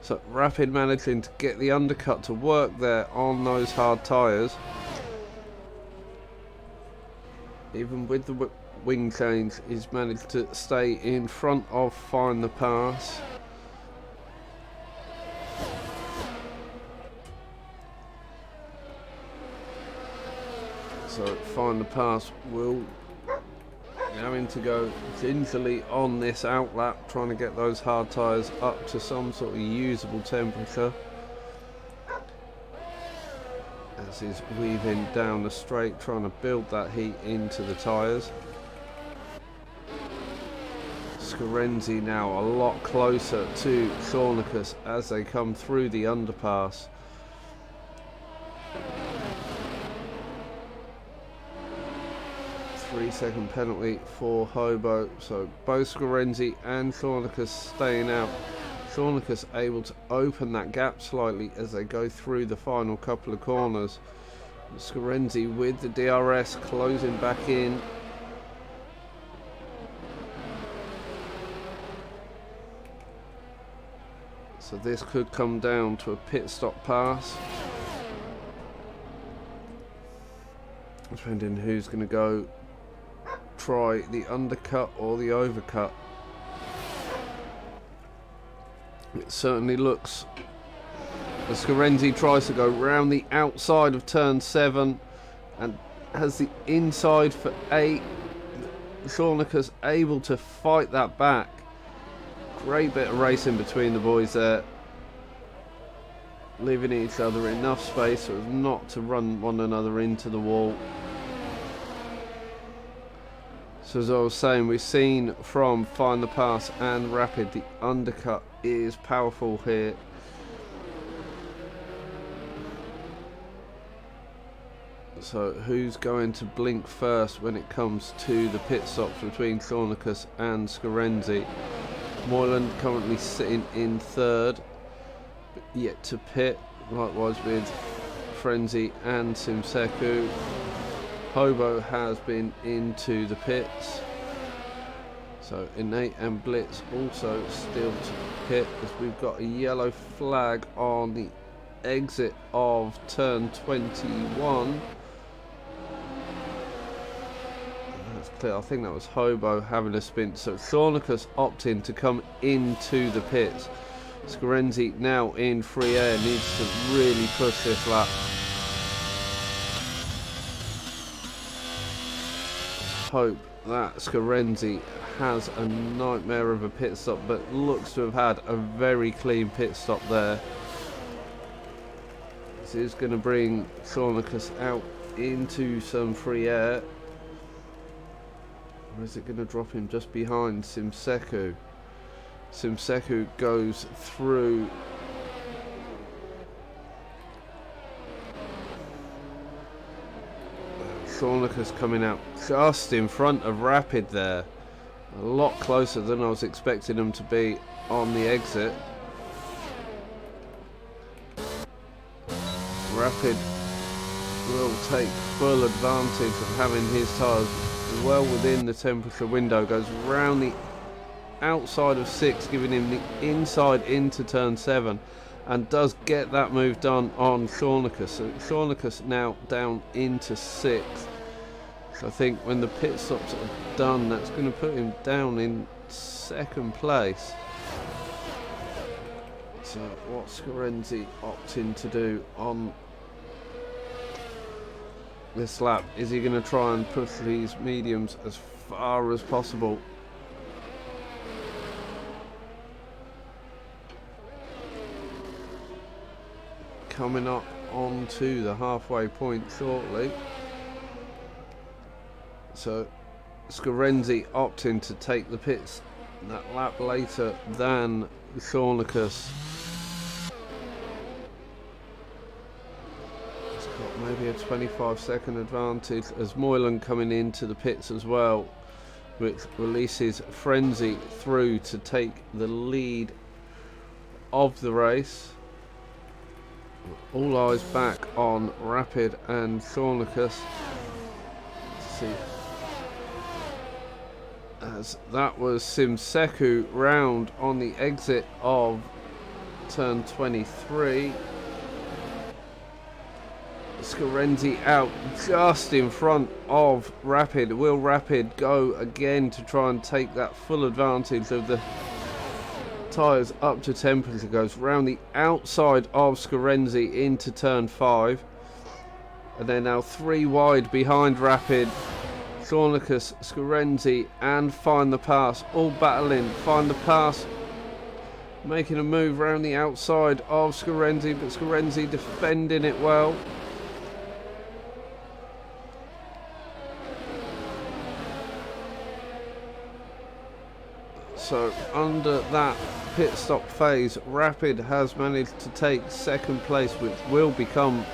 So Rapid managing to get the undercut to work there on those hard tyres. Even with the wing change, he's managed to stay in front of Find the Pass. So Find the Pass will be having to go gingerly on this outlap, trying to get those hard tyres up to some sort of usable temperature. As he's weaving down the straight, trying to build that heat into the tyres. Scorenzi now a lot closer to Shornicus as they come through the underpass. Three-second penalty for Hobo, so both Scorenzi and Shornicus staying out. Shornicus able to open that gap slightly as they go through the final couple of corners. Scorenzi with the DRS closing back in. So this could come down to a pit stop pass, depending who's going to go try the undercut or the overcut. It certainly looks as Scorenzi tries to go round the outside of turn 7 and has the inside for 8. Shornicus able to fight that back. Great bit of racing between the boys there, leaving each other enough space so as not to run one another into the wall. So as I was saying, we've seen from Find the Pass and Rapid, the undercut is powerful here. So who's going to blink first when it comes to the pit stops between Shornicus and Scorenzi? Moylan currently sitting in third, but yet to pit, likewise with Frenzy and Simseku. Hobo has been into the pits, so Innate and Blitz also still to pit, as we've got a yellow flag on the exit of turn 21. That's clear. I think that was Hobo having a spin. So Shornicus opting to come into the pits. Scorenzi now in free air, needs to really push this lap. Hope that Scorenzi has a nightmare of a pit stop, but looks to have had a very clean pit stop there. This is going to bring Shornicus out into some free air. Or is it going to drop him just behind Simseku? Simseku goes through. Shornicus coming out just in front of Rapid there. A lot closer than I was expecting them to be on the exit. Rapid will take full advantage of having his tyres well within the temperature window. Goes round the outside of 6, giving him the inside into turn 7. and does get that move done on Thornicus. So Thornicus now down into 6th. So I think when the pit stops are done, that's going to put him down in 2nd place. So what's Scarenzi opting to do on this lap? Is he going to try and push these mediums as far as possible? Coming up onto the halfway point shortly. So Scarenzi opting to take the pits that lap later than Thornicus. It's got maybe a 25-second advantage as Moylan coming into the pits as well, which releases Frenzy through to take the lead of the race. All eyes back on Rapid and Thornicus. Let's see. As that was Simseku round on the exit of turn 23. Scarenzi out just in front of Rapid. Will Rapid go again to try and take that full advantage of the tyres up to temperature? Goes round the outside of Scarenzi into turn 5. And they're now 3 wide behind Rapid. Thornicus, Scarenzi and Find the Pass all battling. Find the Pass making a move around the outside of Scarenzi, but Scarenzi defending it well. So under that pit stop phase, Rapid has managed to take 2nd place, which will become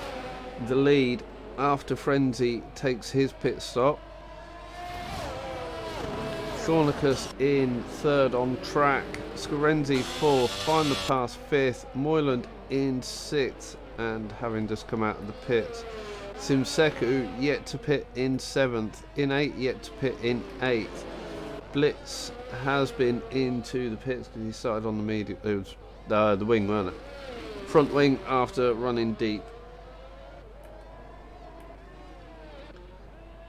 the lead after Frenzy takes his pit stop. Thornicus in 3rd on track, Scarenzi 4th, Find the Pass 5th, Moyland in 6th, and having just come out of the pits. Simseku yet to pit in 7th, in 8th, yet to pit in 8th. Blitz has been into the pits because he started on the medium. It was the wing, wasn't it? Front wing after running deep.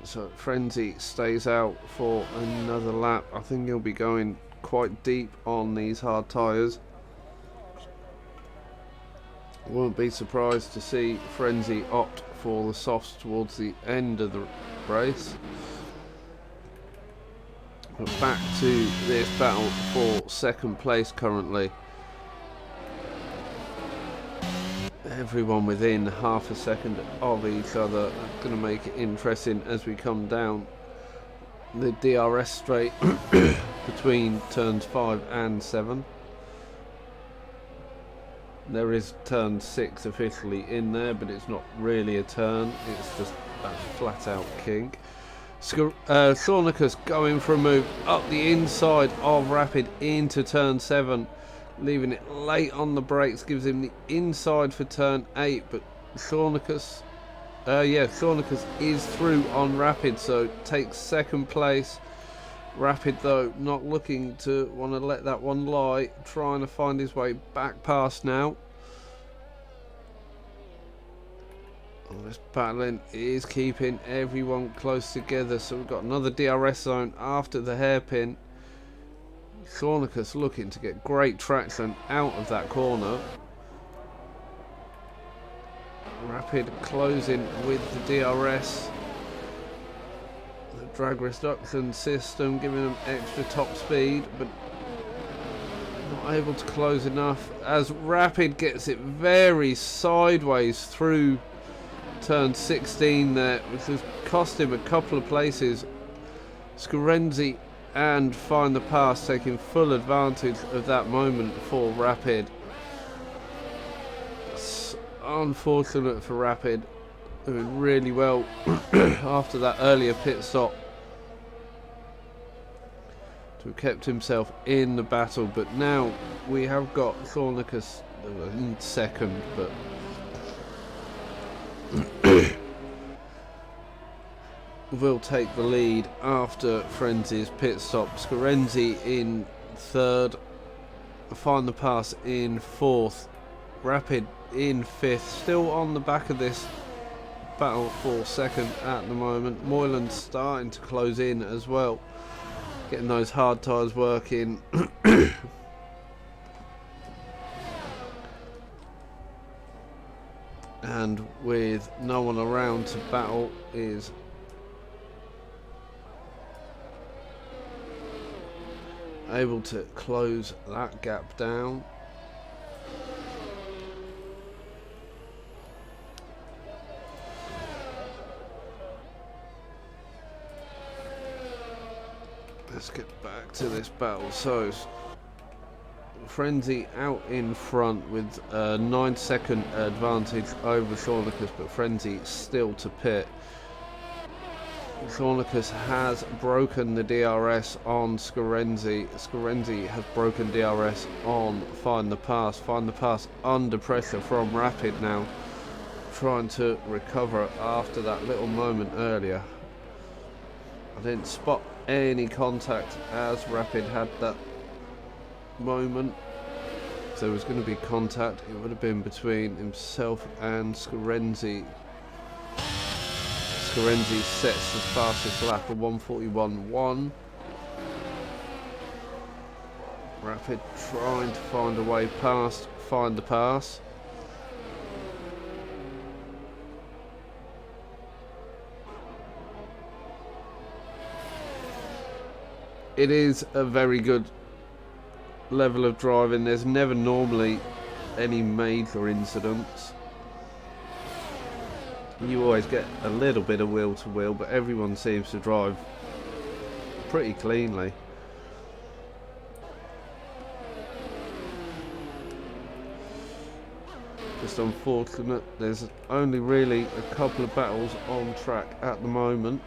So Frenzy stays out for another lap. I think he'll be going quite deep on these hard tyres. Won't be surprised to see Frenzy opt for the softs towards the end of the race. But back to this battle for 2nd place currently. Everyone within half a second of each other. Going to make it interesting as we come down the DRS straight between turns 5 and 7. There is turn 6 officially in there, but it's not really a turn, it's just a flat out kink. Thornicus going for a move up the inside of Rapid into turn 7, leaving it late on the brakes, gives him the inside for turn 8, but Thornicus is through on Rapid, so takes 2nd place. Rapid though not looking to want to let that one lie, trying to find his way back past now. This battling is keeping everyone close together, so we've got another DRS zone after the hairpin. Thornicus looking to get great traction out of that corner. Rapid closing with the DRS. The drag reduction system giving them extra top speed, but not able to close enough as Rapid gets it very sideways through turn 16 there, which has cost him a couple of places. Scarenzi and Find the Pass taking full advantage of that moment for Rapid. It's unfortunate for Rapid, doing really well after that earlier pit stop to have kept himself in the battle, but now we have got Thornicus in 2nd, but will take the lead after Frenzy's pit stop. Scarenzi in 3rd, Find the Pass in 4th, Rapid in 5th, still on the back of this battle for 2nd at the moment. Moylan's starting to close in as well, getting those hard tyres working. And with no one around to battle, is able to close that gap down. Let's get back to this battle. So Frenzy out in front with a 9-second advantage over Shawnicus, but Frenzy still to pit. Shawnicus has broken the DRS on Scarenzi. Scarenzi has broken DRS on Find the Pass. Find the Pass under pressure from Rapid now, trying to recover after that little moment earlier. I didn't spot any contact as Rapid had that moment. If there was going to be contact, it would have been between himself and Scarenzi. Scarenzi sets the fastest lap of 1:41.1. Rapid trying to find a way past Find the Pass. It is a very good level of driving. There's never normally any major incidents. You always get a little bit of wheel to wheel, but everyone seems to drive pretty cleanly. Just unfortunate, there's only really a couple of battles on track at the moment.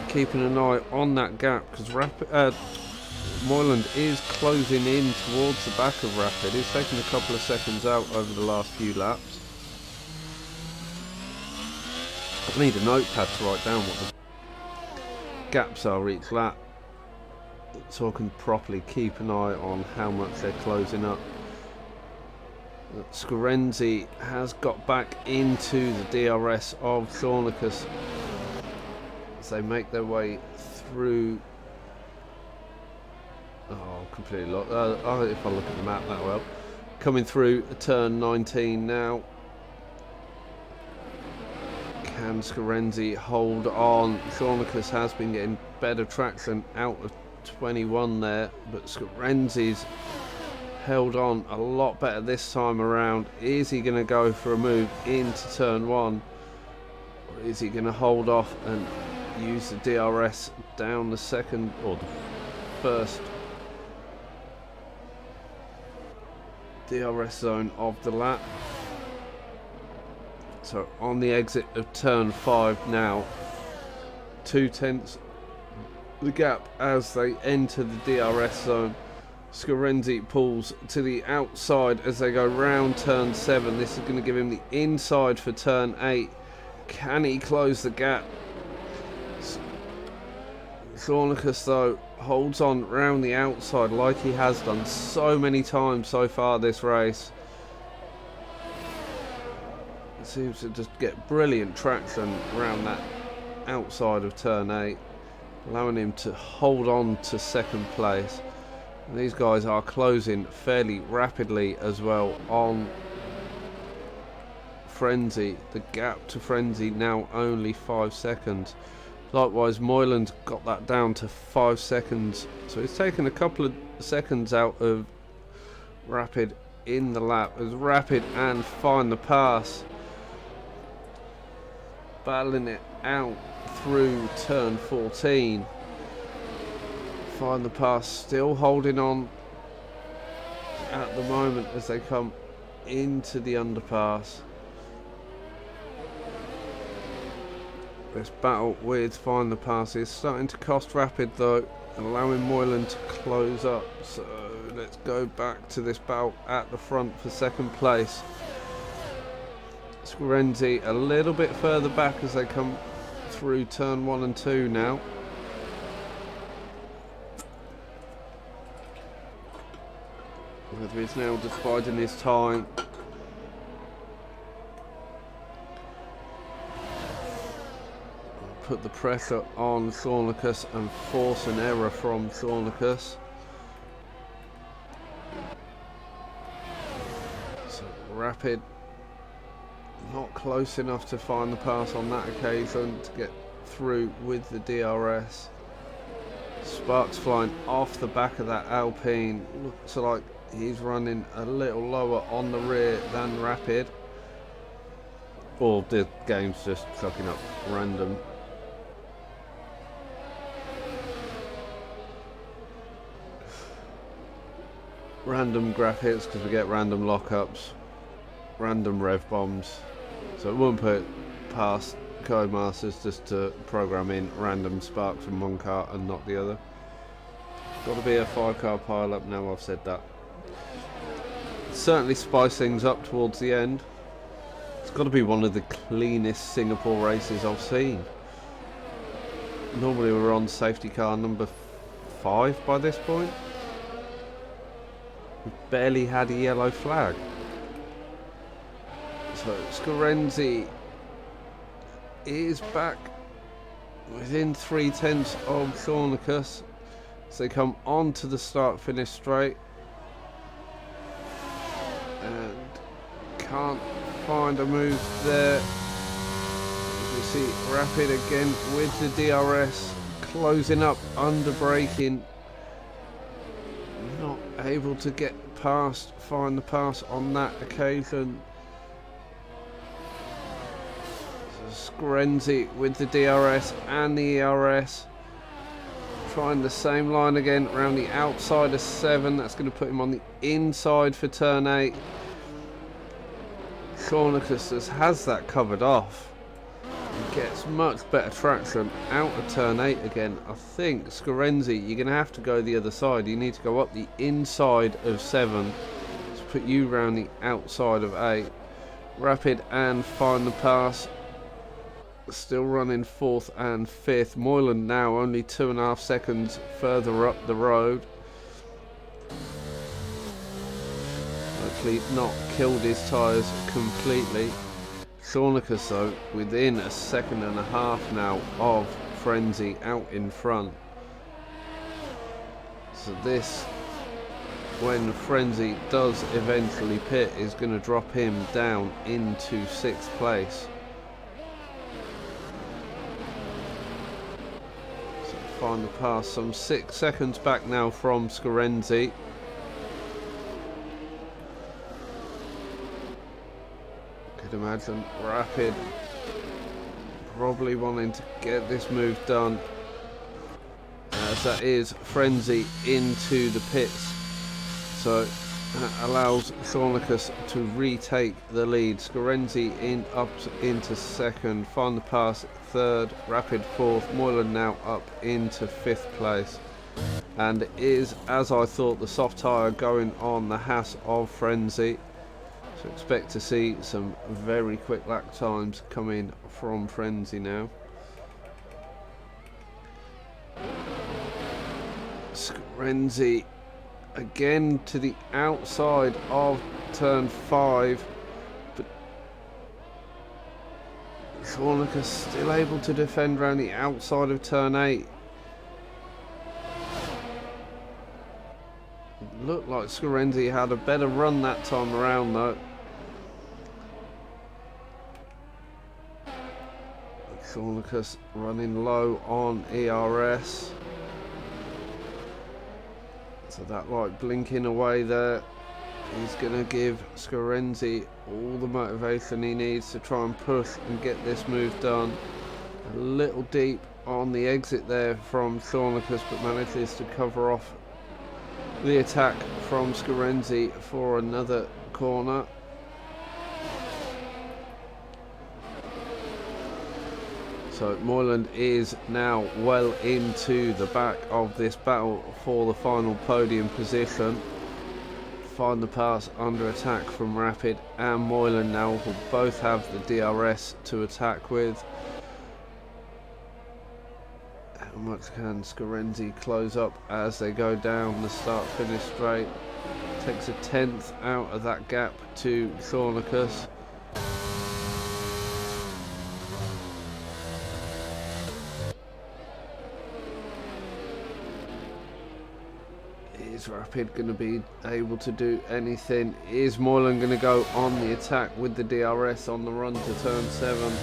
Keeping an eye on that gap, because Moyland is closing in towards the back of Rapid. He's taken a couple of seconds out over the last few laps. I need a notepad to write down what the gaps are each lap, so I can properly keep an eye on how much they're closing up. Scarenzi has got back into the DRS of Shawnicus as they make their way through. Oh, completely lost. If I look at the map that well. Coming through turn 19 now. Can Scarenzi hold on? Shawnicus has been getting better traction out of 21 there, but Scarenzi's held on a lot better this time around. Is he going to go for a move into turn 1? Or is he going to hold off and use the DRS down the second or the first DRS zone of the lap? So on the exit of turn 5 now, 2/10 the gap as they enter the DRS zone. Scarenzi pulls to the outside as they go round turn 7. This is going to give him the inside for turn 8. Can he close the gap? Shawnicus though holds on round the outside like he has done so many times so far this race. Seems to just get brilliant traction around that outside of turn 8, allowing him to hold on to second place. And these guys are closing fairly rapidly as well on Frenzy. The gap to Frenzy now only 5 seconds. Likewise, Moylan's got that down to 5 seconds, so he's taken a couple of seconds out of Rapid in the lap as Rapid and Find the Pass battling it out through turn 14. Find the Pass still holding on at the moment as they come into the underpass. This battle with Find the Pass is starting to cost Rapid though, and allowing Moylan to close up. So let's go back to this battle at the front for second place. Scarenzi a little bit further back as they come through turn 1 and 2 now. Whether he's now just biding his time. Put the pressure on Thornicus and force an error from Thornicus. So Rapid not close enough to find the pass on that occasion to get through with the DRS. Sparks flying off the back of that Alpine. Looks like he's running a little lower on the rear than Rapid. Or the game's just chucking up random. Random graph hits because we get random lockups, random rev bombs. So it won't put past Codemasters just to program in random sparks from one car and not the other. Got to be a 5-car pile-up now I've said that. Certainly spice things up towards the end. It's got to be one of the cleanest Singapore races I've seen. Normally we're on safety car number 5 by this point. We've barely had a yellow flag. So Scorenzi is back within 3/10 of Thornicus as they come onto the start-finish straight and can't find a move there. As we see Rapid again with the DRS closing up, under braking, not able to get past, find the pass on that occasion. Scorenzi with the DRS and the ERS, trying the same line again around the outside of 7. That's going to put him on the inside for turn 8. Thornicus has that covered off. He gets much better traction out of turn 8 again. I think Scorenzi, you're going to have to go the other side. You need to go up the inside of 7 to put you around the outside of 8. Rapid and find the pass. Still running 4th and 5th. Moylan now only 2.5 seconds further up the road. Hopefully not killed his tyres completely. Thornicus though within 1.5 seconds now of Frenzy out in front. So this, when Frenzy does eventually pit, is going to drop him down into 6th place. So find the pass, some 6 seconds back now from Scorenzi. Could imagine Rapid probably wanting to get this move done, as that is Frenzy into the pits. So that allows Thornicus to retake the lead. Scorenzi in up into 2nd, find the pass 3rd, Rapid 4th, Moylan now up into 5th place. And it is, as I thought, the soft tyre going on the Haas of Frenzy. So expect to see some very quick lap times coming from Frenzy now. Scorenzi again to the outside of turn 5, but Thornicus still able to defend around the outside of turn 8. It looked like Scorenzi had a better run that time around though. Thornicus running low on ERS. So that light blinking away there is going to give Scorenzi all the motivation he needs to try and push and get this move done. A little deep on the exit there from Thornicus, but manages to cover off the attack from Scorenzi for another corner. So Moylan is now well into the back of this battle for the final podium position. Find the pass under attack from Rapid and Moylan now will both have the DRS to attack with. How much can Scorenzi close up as they go down the start-finish straight? Takes a tenth out of that gap to Thornicus. Is Rapid going to be able to do anything? Is Moylan going to go on the attack with the DRS on the run to turn 7?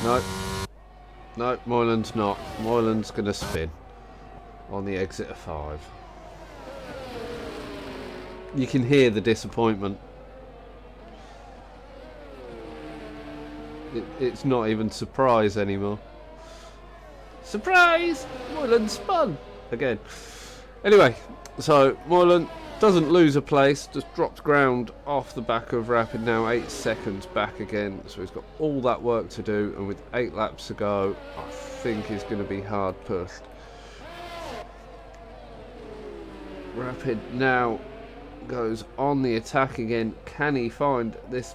No. No, Moylan's not. Moylan's going to spin on the exit of 5. You can hear the disappointment. It's not even surprise anymore. Surprise! Moylan spun again. Anyway, so Moylan doesn't lose a place, just drops ground off the back of Rapid now, 8 seconds back again. So he's got all that work to do, and with 8 laps to go, I think he's going to be hard pushed. Rapid now goes on the attack again. Can he find this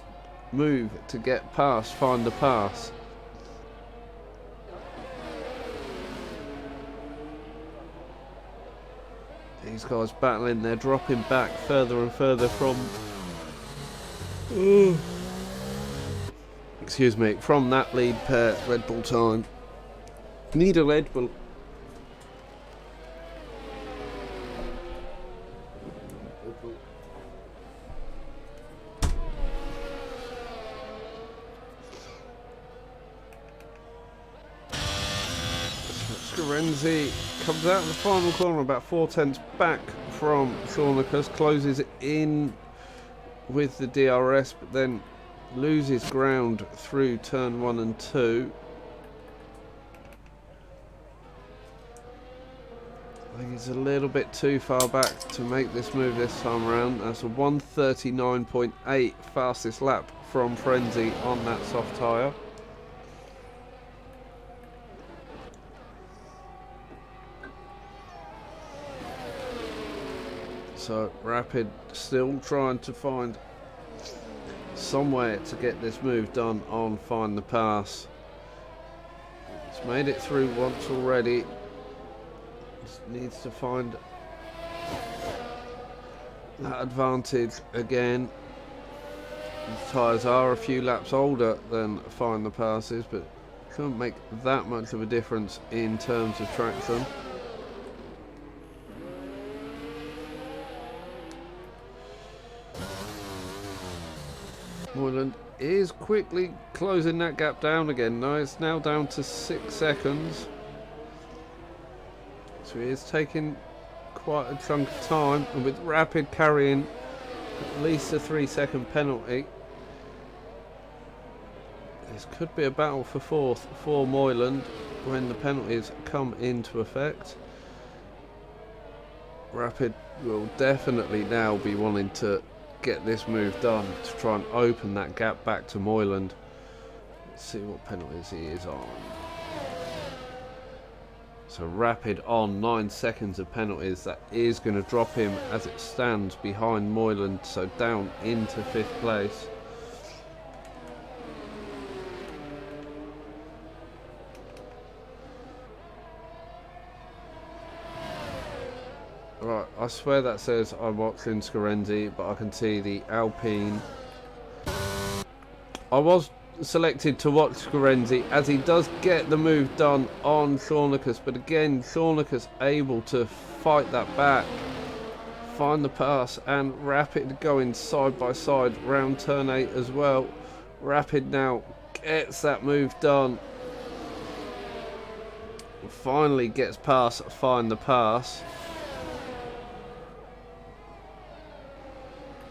move to get past, find the pass? These guys battling, they're dropping back further and further from excuse me, from that lead pair. Red Bull time. Need a Red Bull. Scarenzi comes out in the final corner about 4 tenths back from Thornicus, closes in with the DRS, but then loses ground through turn 1 and 2. I think he's a little bit too far back to make this move this time around. That's a 1:39.8 fastest lap from Frenzy on that soft tyre. So Rapid still trying to find somewhere to get this move done on Find the Pass. It's made it through once already. Just needs to find that advantage again. The tyres are a few laps older than Find the Passes, but can't make that much of a difference in terms of traction. Moylan is quickly closing that gap down again. Now it's now down to 6 seconds. So he is taking quite a chunk of time, and with Rapid carrying at least a 3-second penalty, this could be a battle for 4th for Moylan when the penalties come into effect. Rapid will definitely now be wanting to get this move done to try and open that gap back to Moylan. Let's see what penalties he is on. So Rapid on 9 seconds of penalties. That is going to drop him as it stands behind Moylan, so down into 5th place. Right, I swear that says I'm watching Scarenzi, but I can see the Alpine. I was selected to watch Scarenzi as he does get the move done on Thornicus, but again Thornicus able to fight that back, Find the Pass, and Rapid going side by side round turn 8 as well. Rapid now gets that move done, finally gets past Find the Pass.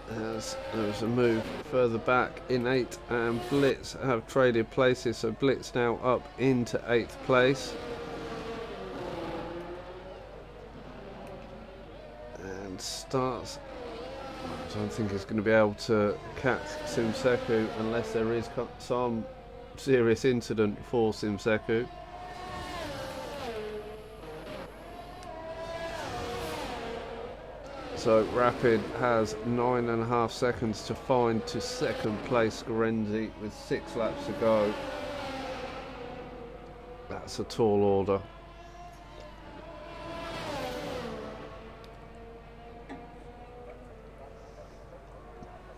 As there's a move further back in 8, and Blitz have traded places, so Blitz now up into 8th place. And starts, I don't think he's going to be able to catch Simseku unless there is some serious incident for Simseku. So Rapid has 9.5 seconds to find to 2nd place Scarenzi with 6 laps to go. That's a tall order.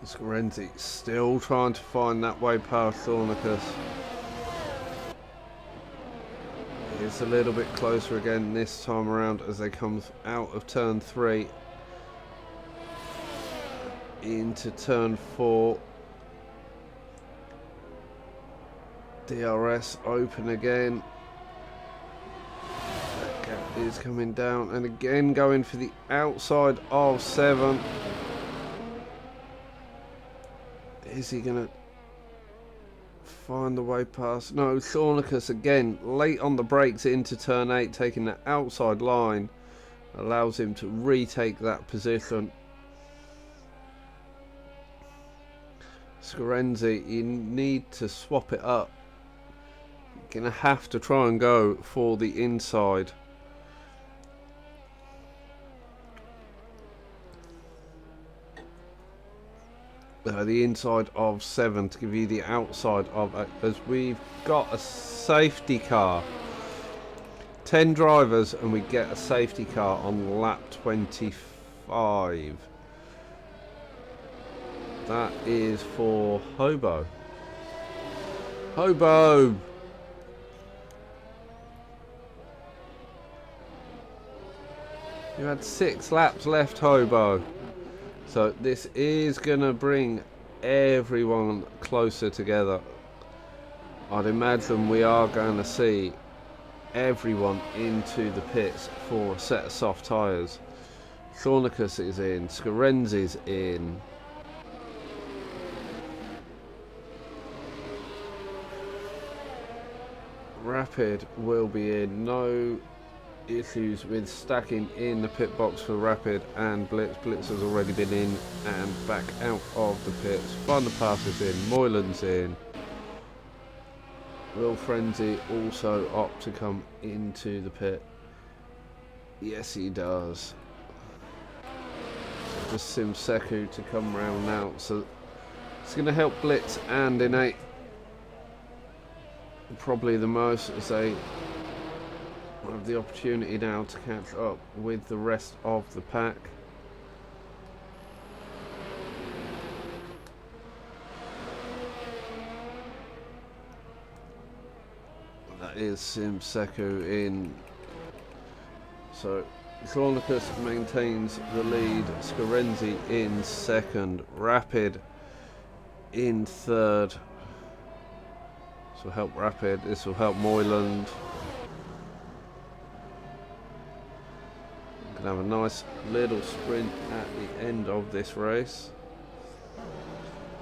Scorenzi still trying to find that way past Thornicus. It's a little bit closer again this time around as they come out of turn 3 into turn 4. DRS open again. That gap is coming down and again going for the outside of 7. Is he going to find the way past? No, Thornicus again late on the brakes into turn 8, taking the outside line, allows him to retake that position. Scorenzi, you need to swap it up. You're going to have to try and go for the inside. The inside of 7 to give you the outside of 8, as we've got a safety car. 10 drivers and we get a safety car on lap 25. That is for Hobo. Hobo! You had 6 laps left, Hobo. So this is going to bring everyone closer together. I'd imagine we are going to see everyone into the pits for a set of soft tyres. Thornicus is in, Scorenzi's in. Rapid will be in, no issues with stacking in the pit box for Rapid and Blitz. Blitz has already been in and back out of the pits. Van der Pass is in, Moylan's in. Will Frenzy also opt to come into the pit? Yes, he does. So just Simseku to come round now. So it's going to help Blitz and Innate probably the most, as they have the opportunity now to catch up with the rest of the pack. That is Simseku in. So Thornicus maintains the lead, Scorenzi in second, Rapid in third. This will help Rapid, this will help Moyland. Can have a nice little sprint at the end of this race.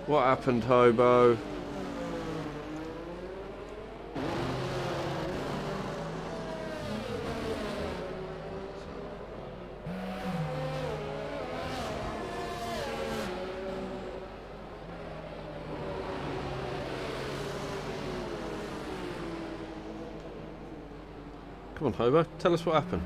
What happened, Hobo? Come on, Hobo, tell us what happened.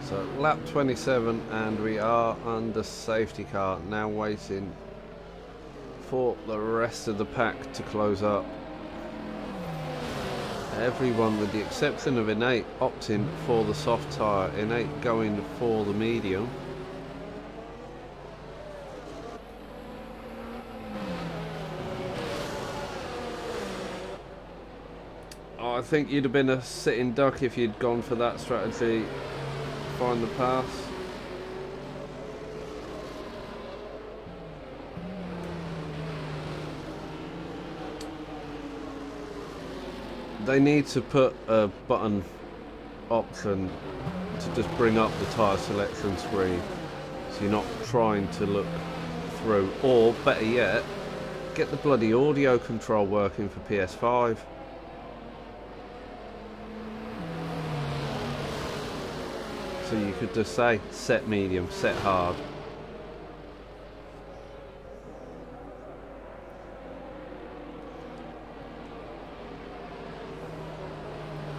So lap 27 and we are under safety car, now waiting for the rest of the pack to close up. Everyone with the exception of Innate opting for the soft tyre, Innate going for the medium. I think you'd have been a sitting duck if you'd gone for that strategy. Find the pass. They need to put a button option to just bring up the tyre selection screen, so you're not trying to look through, or better yet, get the bloody audio control working for PS5. So you could just say, set medium, set hard.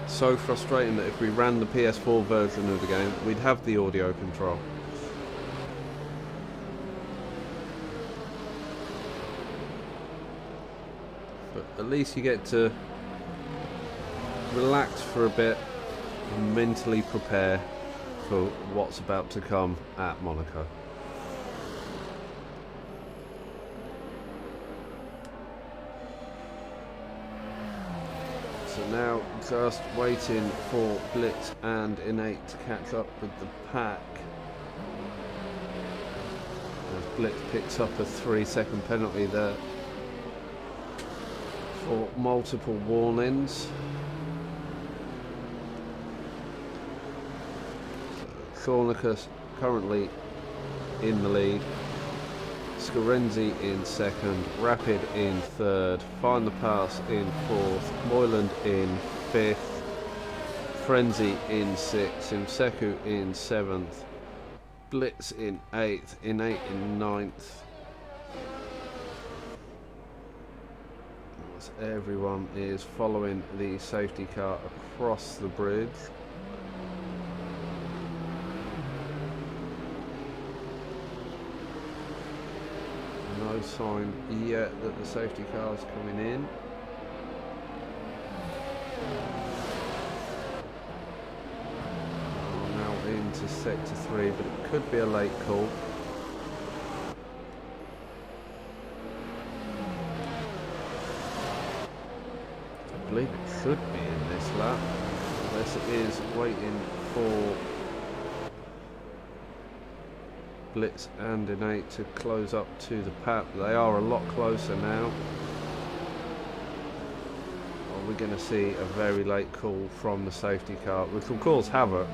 So frustrating that if we ran the PS4 version of the game, we'd have the audio control. But at least you get to relax for a bit and mentally prepare for what's about to come at Monaco. So now just waiting for Blitz and Innate to catch up with the pack. As Blitz picks up a 3-second penalty there for multiple warnings. Thornicus currently in the lead. Scarenzi in second, Rapid in third, Find the Pass in fourth, Moyland in fifth, Frenzy in sixth, Imseku in seventh, Blitz in eighth, Innate in ninth. As everyone is following the safety car across the bridge. No sign yet that the safety car is coming in. We're now into sector 3, but it could be a late call. I believe it should be in this lap, unless it is waiting for Blitz and Innate to close up to the pack. They are a lot closer now. Are we going to see a very late call from the safety car, which will cause havoc?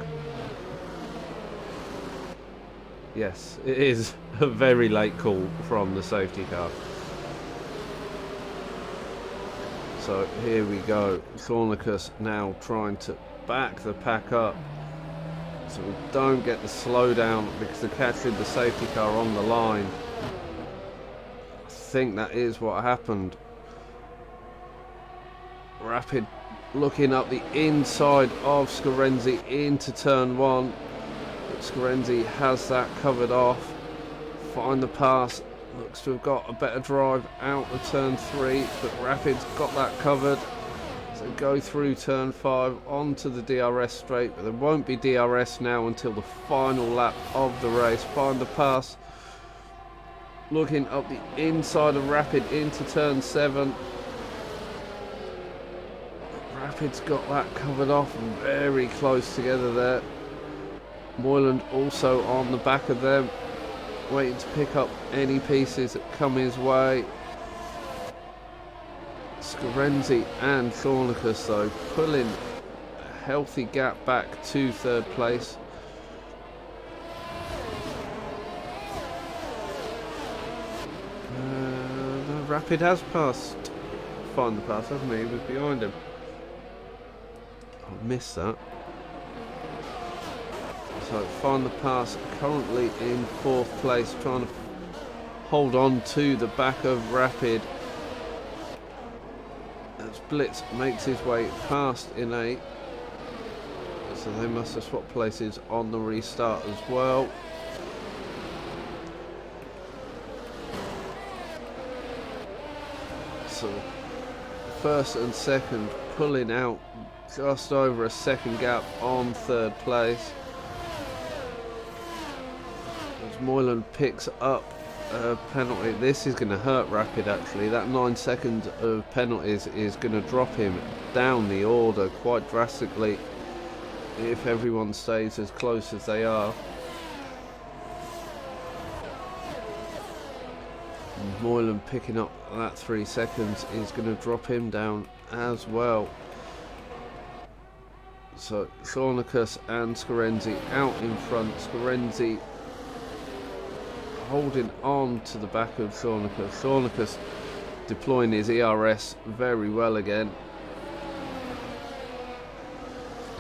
Yes, it is a very late call from the safety car. So here we go. Thornicus now trying to back the pack up, so we don't get the slowdown because they're catching the safety car on the line. I think that is what happened. Rapid looking up the inside of Scarenzi into turn 1. But Scarenzi has that covered off. Find the Pass looks to have got a better drive out of turn 3, but Rapid's got that covered. So go through turn 5 onto the DRS straight, but there won't be DRS now until the final lap of the race. Find the Pass looking up the inside of Rapid into turn 7. Rapid's got that covered off, very close together there. Moyland also on the back of them, waiting to pick up any pieces that come his way. Scarenzi and Thornicus though pulling a healthy gap back to third place. The Rapid has passed. Find the Pass, hasn't he? He was behind him. I missed that. So Find the Pass currently in fourth place, trying to hold on to the back of Rapid. As Blitz makes his way past Innate, so they must have swapped places on the restart as well. So first and second pulling out just over a second gap on third place. As Moyland picks up a penalty, this is going to hurt Rapid actually. That 9 seconds of penalties is going to drop him down the order quite drastically if everyone stays as close as they are. And Moyland picking up that 3 seconds is going to drop him down as well. So Thornicus and Scarenzi out in front. Scarenzi holding on to the back of Thornicus. Thornicus deploying his ERS very well again.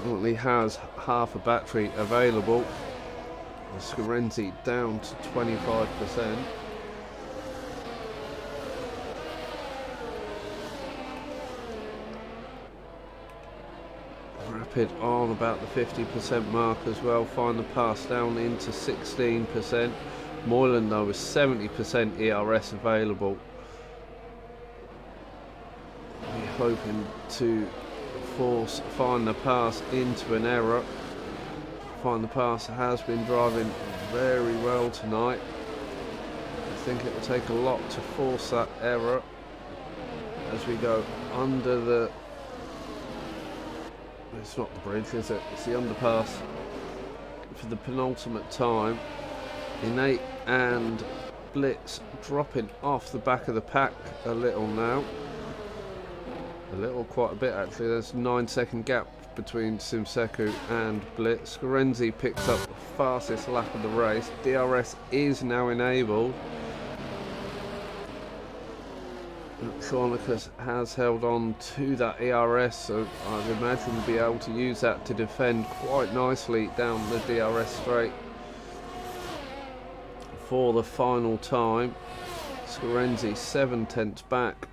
Currently has half a battery available. Scarenzi down to 25%. Rapid on about the 50% mark as well. Find the Pass down into 16%. Moyland though with 70% ERS available. We're hoping to force Find the Pass into an error. Find the Pass has been driving very well tonight. I think it will take a lot to force that error as we go under the... It's not the bridge, is it? It's the underpass for the penultimate time. Innate and Blitz dropping off the back of the pack a little now. Quite a bit actually. There's a 9-second gap between Simseku and Blitz. Scorenzi picks up the fastest lap of the race. DRS is now enabled. Chronicus has held on to that ERS, so I'd imagine we'll be able to use that to defend quite nicely down the DRS straight for the final time. Scorenzi 7/10 back,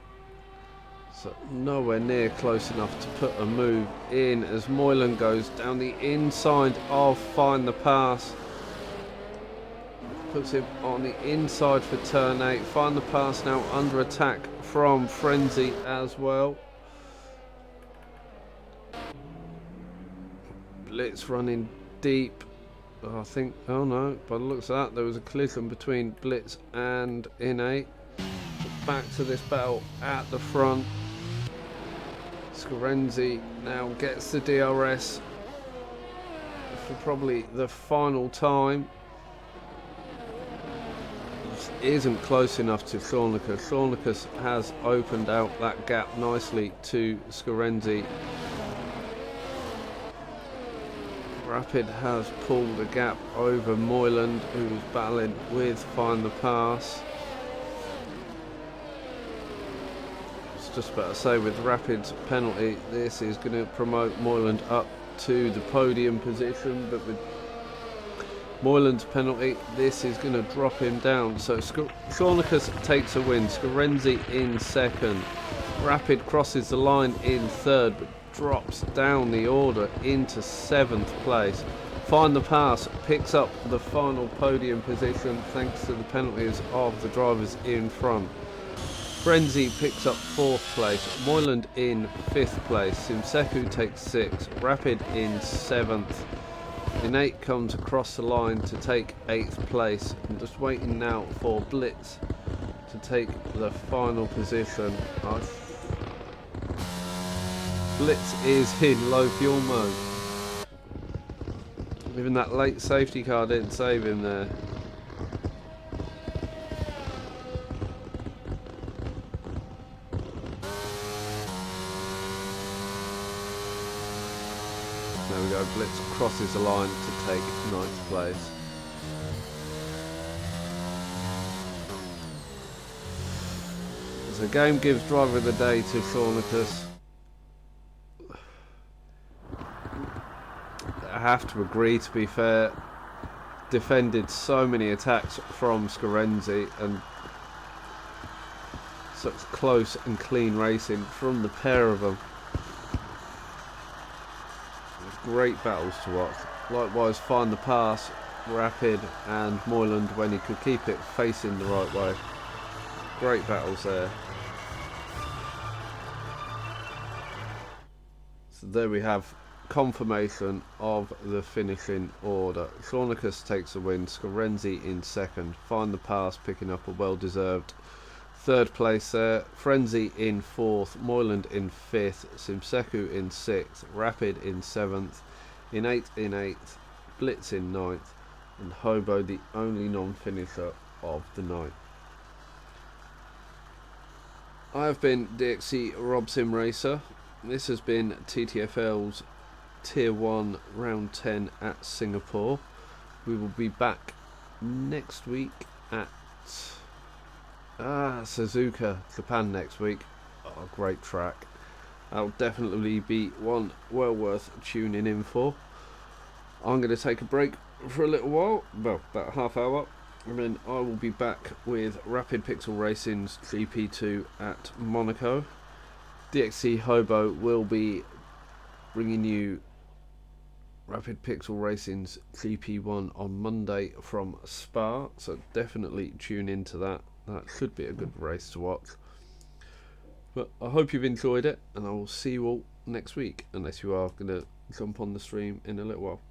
so nowhere near close enough to put a move in as Moylan goes down the inside of Find the Pass. Puts him on the inside for turn 8. Find the Pass now under attack from Frenzy as well. Blitz running deep. I think, oh no, by the looks of that, there was a collision between Blitz and Innate. Back to this battle at the front. Scorenzi now gets the DRS for probably the final time. Isn't close enough to Chronicus. Chronicus has opened out that gap nicely to Scorenzi. Rapid has pulled a gap over Moyland, who's battling with Find the Pass. I was just about to say, with Rapid's penalty, this is going to promote Moyland up to the podium position, but with Moyland's penalty, this is going to drop him down. So Chronicus takes a win. Scorenzi in second. Rapid crosses the line in third, but drops down the order into 7th place. Find the Pass picks up the final podium position thanks to the penalties of the drivers in front. Frenzy picks up 4th place. Moyland in 5th place. Simseku takes 6th. Rapid in 7th. Innate comes across the line to take 8th place. I'm just waiting now for Blitz to take the final position. Blitz is in low fuel mode. Even that late safety car didn't save him there. There we go, Blitz crosses the line to take 9th place. So game gives driver of the day to Chronicus. I have to agree, to be fair. Defended so many attacks from Scorenzi and such close and clean racing from the pair of them. Great battles to watch. Likewise, Find the Pass, Rapid and Moyland when he could keep it facing the right way. Great battles there. So there we have confirmation of the finishing order. Chronicus takes the win, Scorenzi in second, Find the Pass picking up a well-deserved 3rd place there, Frenzy in 4th, Moyland in 5th, Simseku in 6th, Rapid in 7th, Innate in 8th, Blitz in 9th, and Hobo the only non-finisher of the night. I have been DXC Rob Sim Racer. This has been TTFL's Tier 1 Round 10 at Singapore. We will be back next week at Suzuka, Japan next week. Oh, great track. That'll definitely be one well worth tuning in for. I'm going to take a break for a little while, well, about a half hour, and then I will be back with Rapid Pixel Racing's GP2 at Monaco. DXC Hobo will be bringing you Rapid Pixel Racing's GP1 on Monday from Spa, so definitely tune into that. That should be a good race to watch. But I hope you've enjoyed it, and I will see you all next week, unless you are going to jump on the stream in a little while.